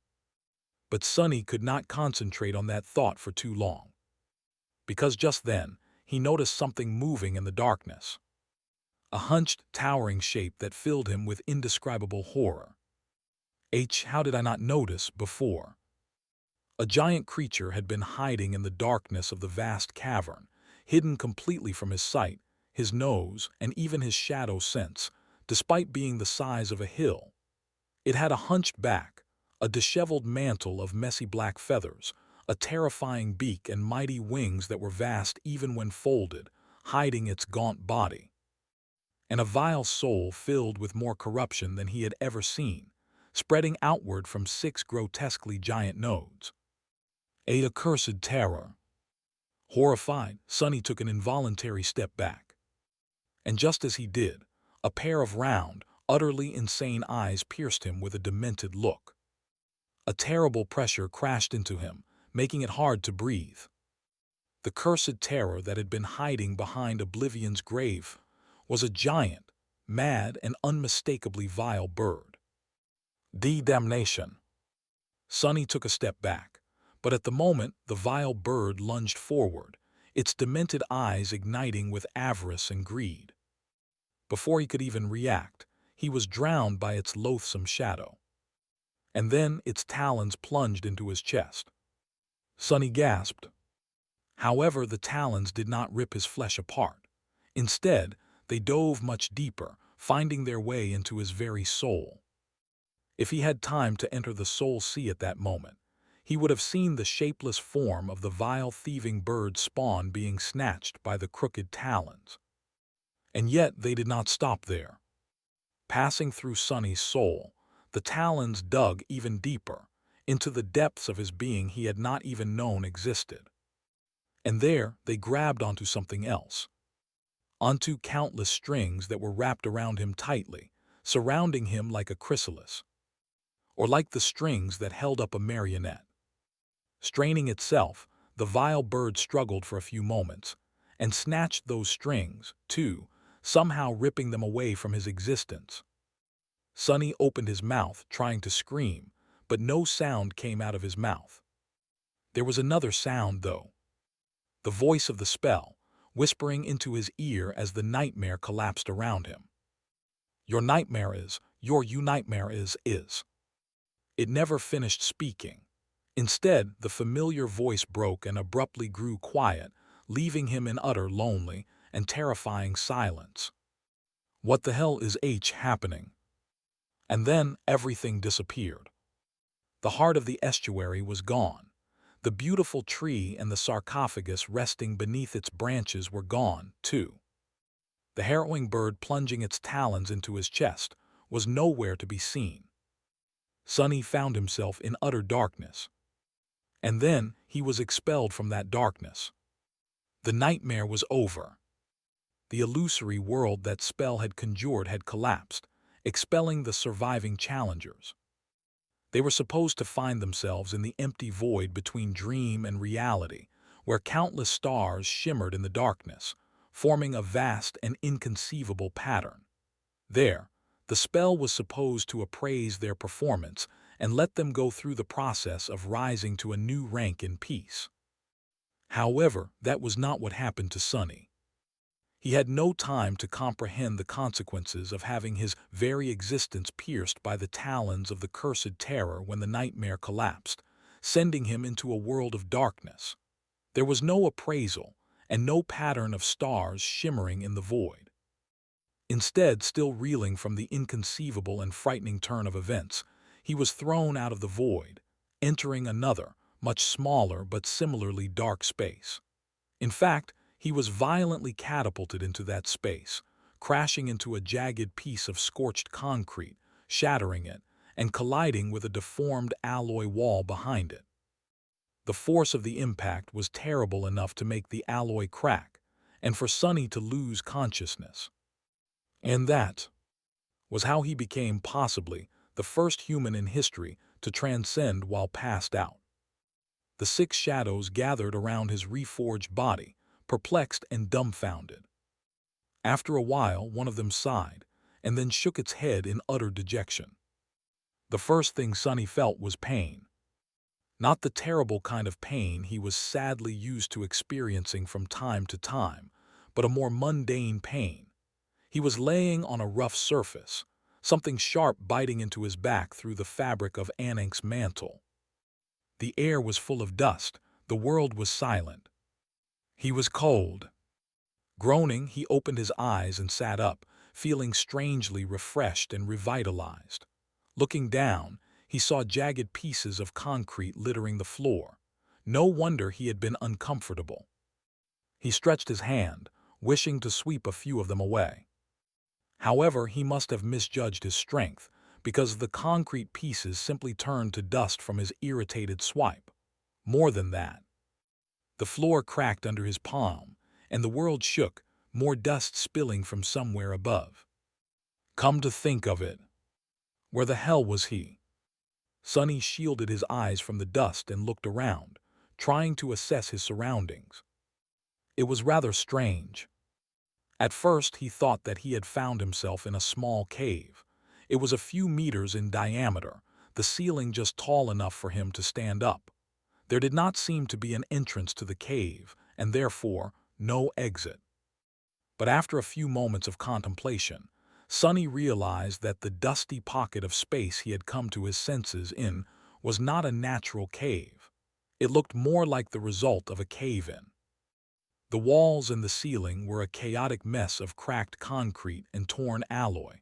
But Sonny could not concentrate on that thought for too long. Because just then, he noticed something moving in the darkness. A hunched, towering shape that filled him with indescribable horror. How did I not notice before? A giant creature had been hiding in the darkness of the vast cavern, hidden completely from his sight, his nose, and even his shadow sense, despite being the size of a hill. It had a hunched back, a disheveled mantle of messy black feathers, a terrifying beak and mighty wings that were vast even when folded, hiding its gaunt body. And a vile soul filled with more corruption than he had ever seen, spreading outward from 6 grotesquely giant nodes. A accursed terror. Horrified, Sonny took an involuntary step back. And just as he did, a pair of round, utterly insane eyes pierced him with a demented look. A terrible pressure crashed into him, making it hard to breathe. The cursed terror that had been hiding behind Oblivion's grave was a giant, mad, and unmistakably vile bird. Damnation. Sonny took a step back, but at the moment the vile bird lunged forward, its demented eyes igniting with avarice and greed. Before he could even react, he was drowned by its loathsome shadow. And then its talons plunged into his chest. Sonny gasped. However, the talons did not rip his flesh apart. Instead, they dove much deeper, finding their way into his very soul. If he had time to enter the soul sea at that moment, he would have seen the shapeless form of the vile thieving bird's spawn being snatched by the crooked talons. And yet they did not stop there. Passing through Sonny's soul, the talons dug even deeper, into the depths of his being he had not even known existed. And there they grabbed onto something else. onto countless strings that were wrapped around him tightly, surrounding him like a chrysalis, or like the strings that held up a marionette. Straining itself, the vile bird struggled for a few moments, and snatched those strings, too, somehow ripping them away from his existence. Sonny opened his mouth, trying to scream, but no sound came out of his mouth. There was another sound, though. The voice of the spell, whispering into his ear as the nightmare collapsed around him. Your nightmare is. It never finished speaking. Instead, the familiar voice broke and abruptly grew quiet, leaving him in utter lonely and terrifying silence. What the hell is happening? And then everything disappeared. The heart of the estuary was gone. The beautiful tree and the sarcophagus resting beneath its branches were gone, too. The harrowing bird plunging its talons into his chest was nowhere to be seen. Sonny found himself in utter darkness. And then he was expelled from that darkness. The nightmare was over. The illusory world that spell had conjured had collapsed, expelling the surviving challengers. They were supposed to find themselves in the empty void between dream and reality, where countless stars shimmered in the darkness, forming a vast and inconceivable pattern. There, the spell was supposed to appraise their performance and let them go through the process of rising to a new rank in peace. However, that was not what happened to Sonny. He had no time to comprehend the consequences of having his very existence pierced by the talons of the cursed terror when the nightmare collapsed, sending him into a world of darkness. There was no appraisal and no pattern of stars shimmering in the void. Instead, still reeling from the inconceivable and frightening turn of events, he was thrown out of the void, entering another, much smaller but similarly dark space. In fact, he was violently catapulted into that space, crashing into a jagged piece of scorched concrete, shattering it, and colliding with a deformed alloy wall behind it. The force of the impact was terrible enough to make the alloy crack, and for Sonny to lose consciousness. And that was how he became possibly the first human in history to transcend while passed out. The six shadows gathered around his reforged body, perplexed and dumbfounded. After a while, one of them sighed, and then shook its head in utter dejection. The first thing Sonny felt was pain. Not the terrible kind of pain he was sadly used to experiencing from time to time, but a more mundane pain. He was laying on a rough surface, something sharp biting into his back through the fabric of Anank's mantle. The air was full of dust, the world was silent. He was cold. Groaning, he opened his eyes and sat up, feeling strangely refreshed and revitalized. Looking down, he saw jagged pieces of concrete littering the floor. No wonder he had been uncomfortable. He stretched his hand, wishing to sweep a few of them away. However, he must have misjudged his strength, because the concrete pieces simply turned to dust from his irritated swipe. More than that. The floor cracked under his palm, and the world shook, more dust spilling from somewhere above. Come to think of it, where the hell was he? Sonny shielded his eyes from the dust and looked around, trying to assess his surroundings. It was rather strange. At first, he thought that he had found himself in a small cave. It was a few meters in diameter, the ceiling just tall enough for him to stand up. There did not seem to be an entrance to the cave, and therefore no exit. But after a few moments of contemplation, Sonny realized that the dusty pocket of space he had come to his senses in was not a natural cave. It looked more like the result of a cave-in. The walls and the ceiling were a chaotic mess of cracked concrete and torn alloy,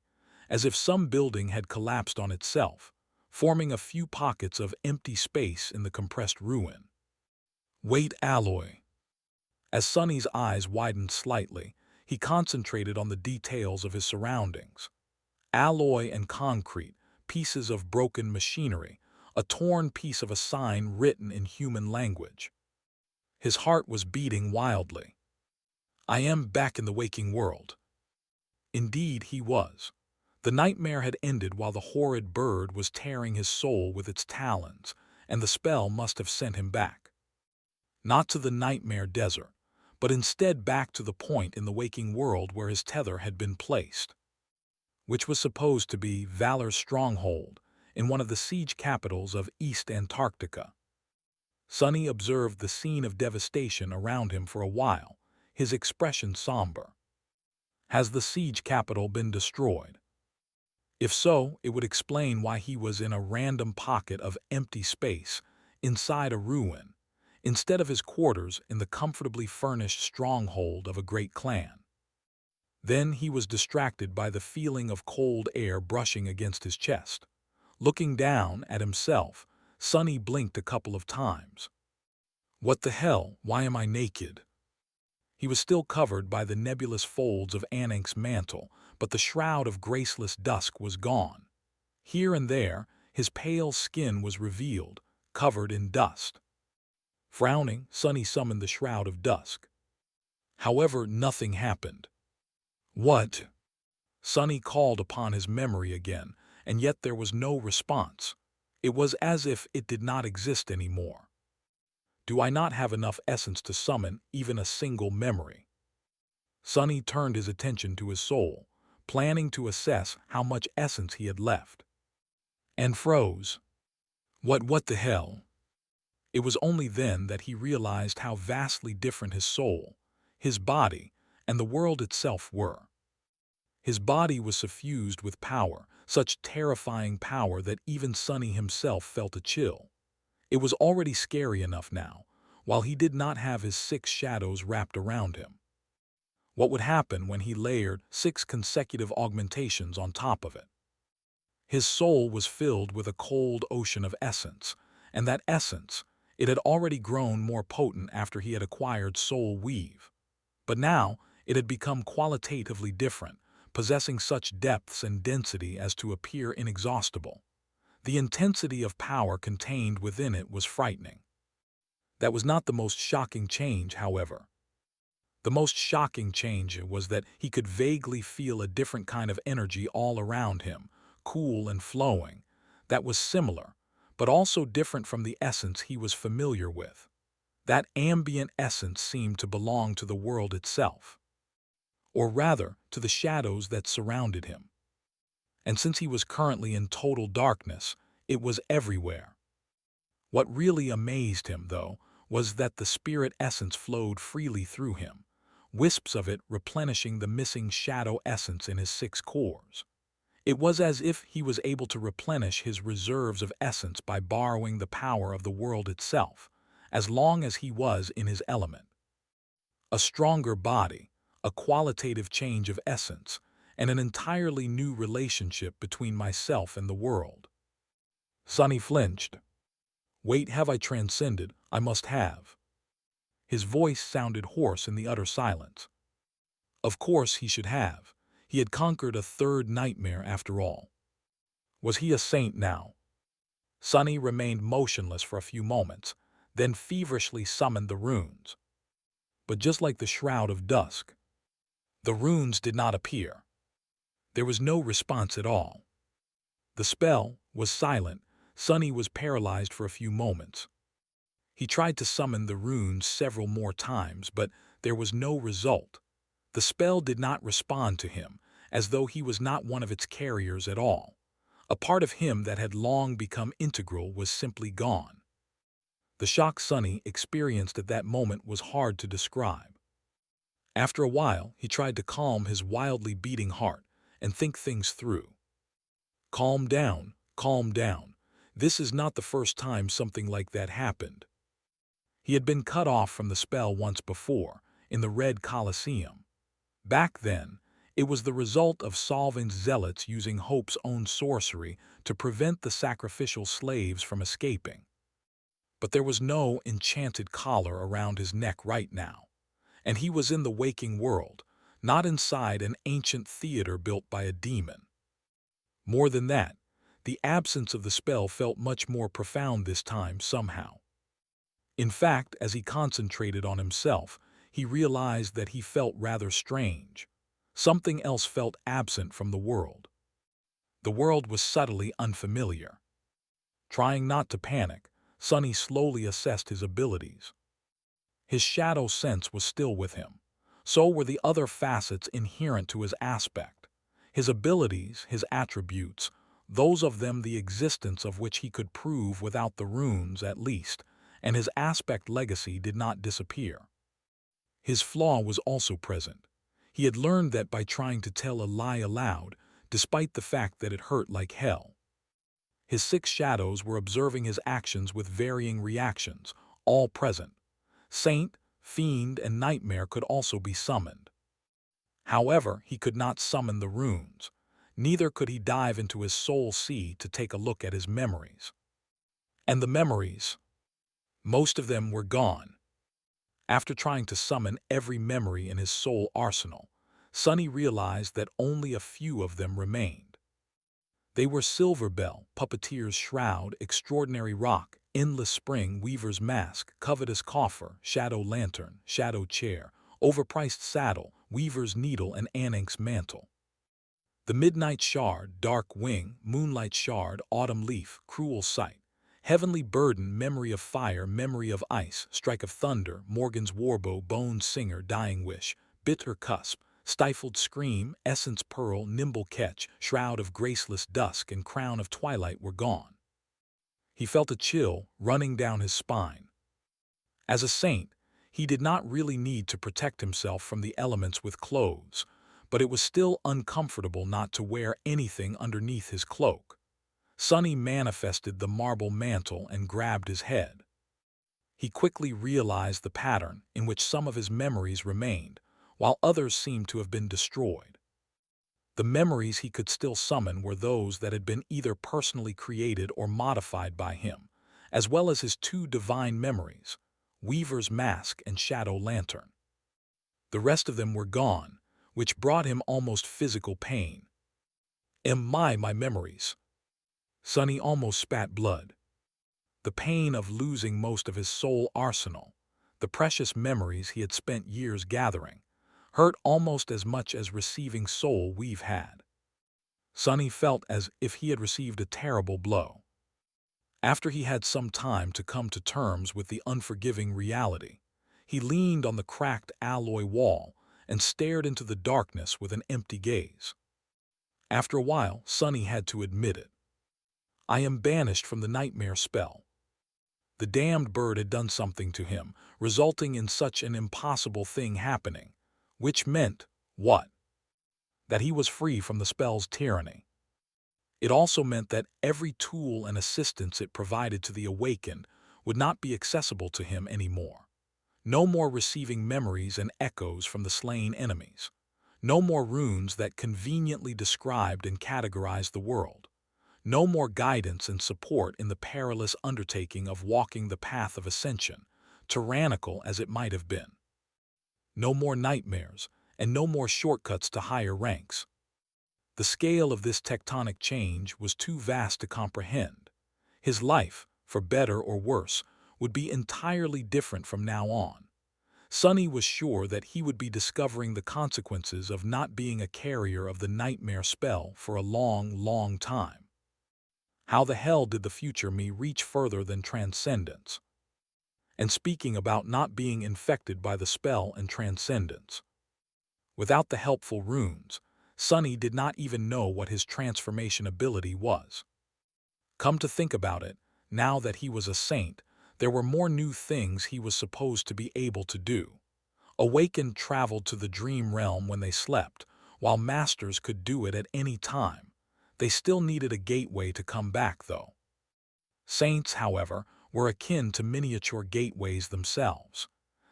as if some building had collapsed on itself, forming a few pockets of empty space in the compressed ruin. Wait, alloy. As Sonny's eyes widened slightly, he concentrated on the details of his surroundings. Alloy and concrete, pieces of broken machinery, a torn piece of a sign written in human language. His heart was beating wildly. I am back in the waking world. Indeed, he was. The nightmare had ended while the horrid bird was tearing his soul with its talons, and the spell must have sent him back. Not to the nightmare desert, but instead back to the point in the waking world where his tether had been placed, which was supposed to be Valor's stronghold in one of the siege capitals of East Antarctica. Sonny observed the scene of devastation around him for a while, his expression somber. Has the siege capital been destroyed? If so, it would explain why he was in a random pocket of empty space inside a ruin, instead of his quarters in the comfortably furnished stronghold of a great clan. Then he was distracted by the feeling of cold air brushing against his chest. Looking down at himself, Sonny blinked a couple of times. What the hell, why am I naked? He was still covered by the nebulous folds of Anank's mantle, but the shroud of graceless dusk was gone. Here and there, his pale skin was revealed, covered in dust. Frowning, Sonny summoned the shroud of dusk. However, nothing happened. What? Sonny called upon his memory again, and yet there was no response. It was as if it did not exist anymore. Do I not have enough essence to summon even a single memory? Sonny turned his attention to his soul, planning to assess how much essence he had left. And froze. What the hell? It was only then that he realized how vastly different his soul, his body, and the world itself were. His body was suffused with power, such terrifying power that even Sonny himself felt a chill. It was already scary enough now, while he did not have his 6 shadows wrapped around him. What would happen when he layered 6 consecutive augmentations on top of it? His soul was filled with a cold ocean of essence, and that essence, it had already grown more potent after he had acquired Soul Weave. But now, it had become qualitatively different, possessing such depths and density as to appear inexhaustible. The intensity of power contained within it was frightening. That was not the most shocking change, however. The most shocking change was that he could vaguely feel a different kind of energy all around him, cool and flowing, that was similar, but also different from the essence he was familiar with. That ambient essence seemed to belong to the world itself, or rather, to the shadows that surrounded him. And since he was currently in total darkness, it was everywhere. What really amazed him, though, was that the spirit essence flowed freely through him, wisps of it replenishing the missing shadow essence in his 6 cores. It was as if he was able to replenish his reserves of essence by borrowing the power of the world itself, as long as he was in his element. A stronger body, a qualitative change of essence, and an entirely new relationship between myself and the world. Sonny flinched. Wait, have I transcended? I must have. His voice sounded hoarse in the utter silence. Of course he should have. He had conquered a 3rd nightmare after all. Was he a saint now? Sonny remained motionless for a few moments, then feverishly summoned the runes. But just like the Shroud of Dusk, the runes did not appear. There was no response at all. The spell was silent. Sonny was paralyzed for a few moments. He tried to summon the runes several more times, but there was no result. The spell did not respond to him, as though he was not one of its carriers at all. A part of him that had long become integral was simply gone. The shock Sonny experienced at that moment was hard to describe. After a while, he tried to calm his wildly beating heart and think things through. Calm down, calm down. This is not the first time something like that happened. He had been cut off from the spell once before, in the Red Colosseum. Back then, it was the result of Solving's zealots using Hope's own sorcery to prevent the sacrificial slaves from escaping. But there was no enchanted collar around his neck right now, and he was in the waking world, not inside an ancient theater built by a demon. More than that, the absence of the spell felt much more profound this time somehow. In fact, as he concentrated on himself, he realized that he felt rather strange. Something else felt absent from the world. The world was subtly unfamiliar. Trying not to panic, Sonny slowly assessed his abilities. His shadow sense was still with him. So were the other facets inherent to his aspect. His abilities, his attributes, those of them the existence of which he could prove without the runes at least, and his aspect legacy did not disappear. His flaw was also present. He had learned that by trying to tell a lie aloud, despite the fact that it hurt like hell. His 6 shadows were observing his actions with varying reactions, all present. Saint, Fiend, and Nightmare could also be summoned. However, he could not summon the runes. Neither could he dive into his soul sea to take a look at his memories. And the memories, most of them were gone. After trying to summon every memory in his soul arsenal, Sonny realized that only a few of them remained. They were Silver Bell, Puppeteer's Shroud, Extraordinary Rock, Endless Spring, Weaver's Mask, Covetous Coffer, Shadow Lantern, Shadow Chair, Overpriced Saddle, Weaver's Needle, and Anank's Mantle. The Midnight Shard, Dark Wing, Moonlight Shard, Autumn Leaf, Cruel Sight, Heavenly Burden, Memory of Fire, Memory of Ice, Strike of Thunder, Morgan's Warbow, Bone Singer, Dying Wish, Bitter Cusp, Stifled Scream, Essence Pearl, Nimble Catch, Shroud of Graceless Dusk, and Crown of Twilight were gone. He felt a chill running down his spine. As a saint, he did not really need to protect himself from the elements with clothes, but it was still uncomfortable not to wear anything underneath his cloak. Sonny manifested the marble mantle and grabbed his head. He quickly realized the pattern in which some of his memories remained, while others seemed to have been destroyed. The memories he could still summon were those that had been either personally created or modified by him, as well as his 2 divine memories, Weaver's Mask and Shadow Lantern. The rest of them were gone, which brought him almost physical pain. My memories. Sonny almost spat blood. The pain of losing most of his soul arsenal, the precious memories he had spent years gathering, hurt almost as much as receiving soul we've had. Sonny felt as if he had received a terrible blow. After he had some time to come to terms with the unforgiving reality, he leaned on the cracked alloy wall and stared into the darkness with an empty gaze. After a while, Sonny had to admit it. I am banished from the nightmare spell. The damned bird had done something to him, resulting in such an impossible thing happening, which meant, what? That he was free from the spell's tyranny. It also meant that every tool and assistance it provided to the awakened would not be accessible to him anymore. No more receiving memories and echoes from the slain enemies. No more runes that conveniently described and categorized the world. No more guidance and support in the perilous undertaking of walking the path of ascension, tyrannical as it might have been. No more nightmares, and no more shortcuts to higher ranks. The scale of this tectonic change was too vast to comprehend. His life, for better or worse, would be entirely different from now on. Sonny was sure that he would be discovering the consequences of not being a carrier of the nightmare spell for a long, long time. How the hell did the future me reach further than transcendence? And speaking about not being infected by the spell and transcendence. Without the helpful runes, Sonny did not even know what his transformation ability was. Come to think about it, now that he was a saint, there were more new things he was supposed to be able to do. Awakened traveled to the dream realm when they slept, while masters could do it at any time. They still needed a gateway to come back, though. Saints, however, were akin to miniature gateways themselves.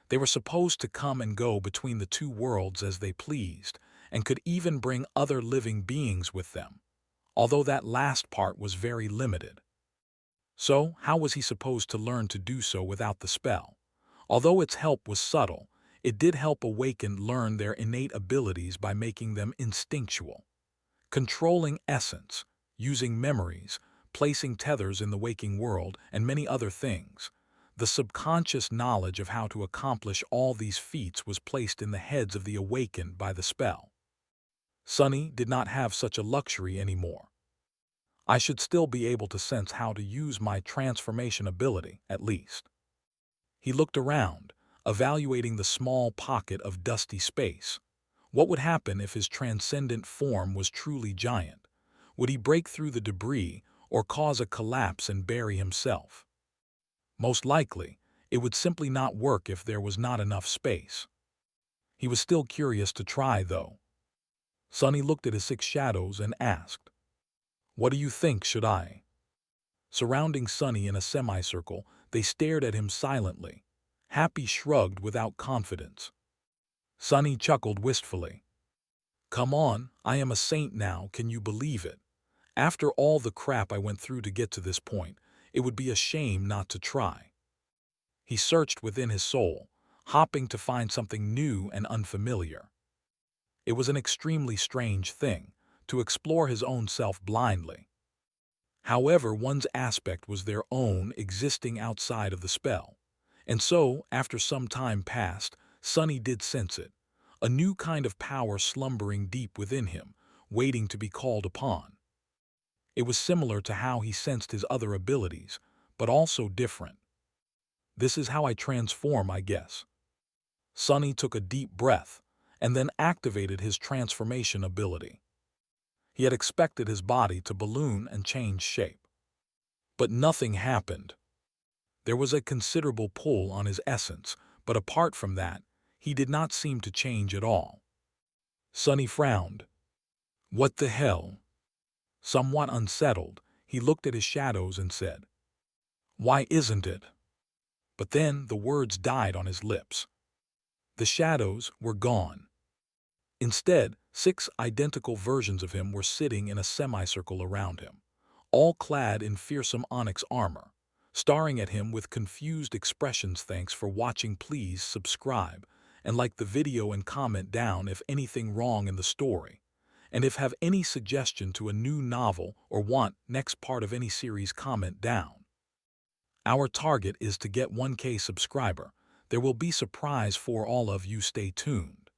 They were supposed to come and go between the 2 worlds as they pleased, and could even bring other living beings with them, although that last part was very limited. So, how was he supposed to learn to do so without the spell? Although its help was subtle, it did help awakened learn their innate abilities by making them instinctual. Controlling essence, using memories, placing tethers in the waking world, and many other things. The subconscious knowledge of how to accomplish all these feats was placed in the heads of the awakened by the spell. Sunny did not have such a luxury anymore. I should still be able to sense how to use my transformation ability, at least. He looked around, evaluating the small pocket of dusty space. What would happen if his transcendent form was truly giant? Would he break through the debris or cause a collapse and bury himself? Most likely, it would simply not work if there was not enough space. He was still curious to try, though. Sunny looked at his 6 shadows and asked, "What do you think, should I?" Surrounding Sunny in a semicircle, they stared at him silently. Happy shrugged without confidence. Sunny chuckled wistfully. "Come on, I am a saint now, can you believe it? After all the crap I went through to get to this point, it would be a shame not to try." He searched within his soul, hoping to find something new and unfamiliar. It was an extremely strange thing, to explore his own self blindly. However, one's aspect was their own, existing outside of the spell. And so, after some time passed, Sunny did sense it, a new kind of power slumbering deep within him, waiting to be called upon. It was similar to how he sensed his other abilities, but also different. "This is how I transform, I guess." Sunny took a deep breath, and then activated his transformation ability. He had expected his body to balloon and change shape. But nothing happened. There was a considerable pull on his essence, but apart from that, he did not seem to change at all. Sunny frowned. "What the hell?" Somewhat unsettled, he looked at his shadows and said, "Why isn't it?" But then the words died on his lips. The shadows were gone. Instead, 6 identical versions of him were sitting in a semicircle around him, all clad in fearsome onyx armor, staring at him with confused expressions. "Thanks for watching. Please subscribe and like the video and comment down if anything wrong in the story. And if have any suggestion to a new novel or want next part of any series, comment down. Our target is to get 1K subscriber. There will be surprise for all of you. Stay tuned.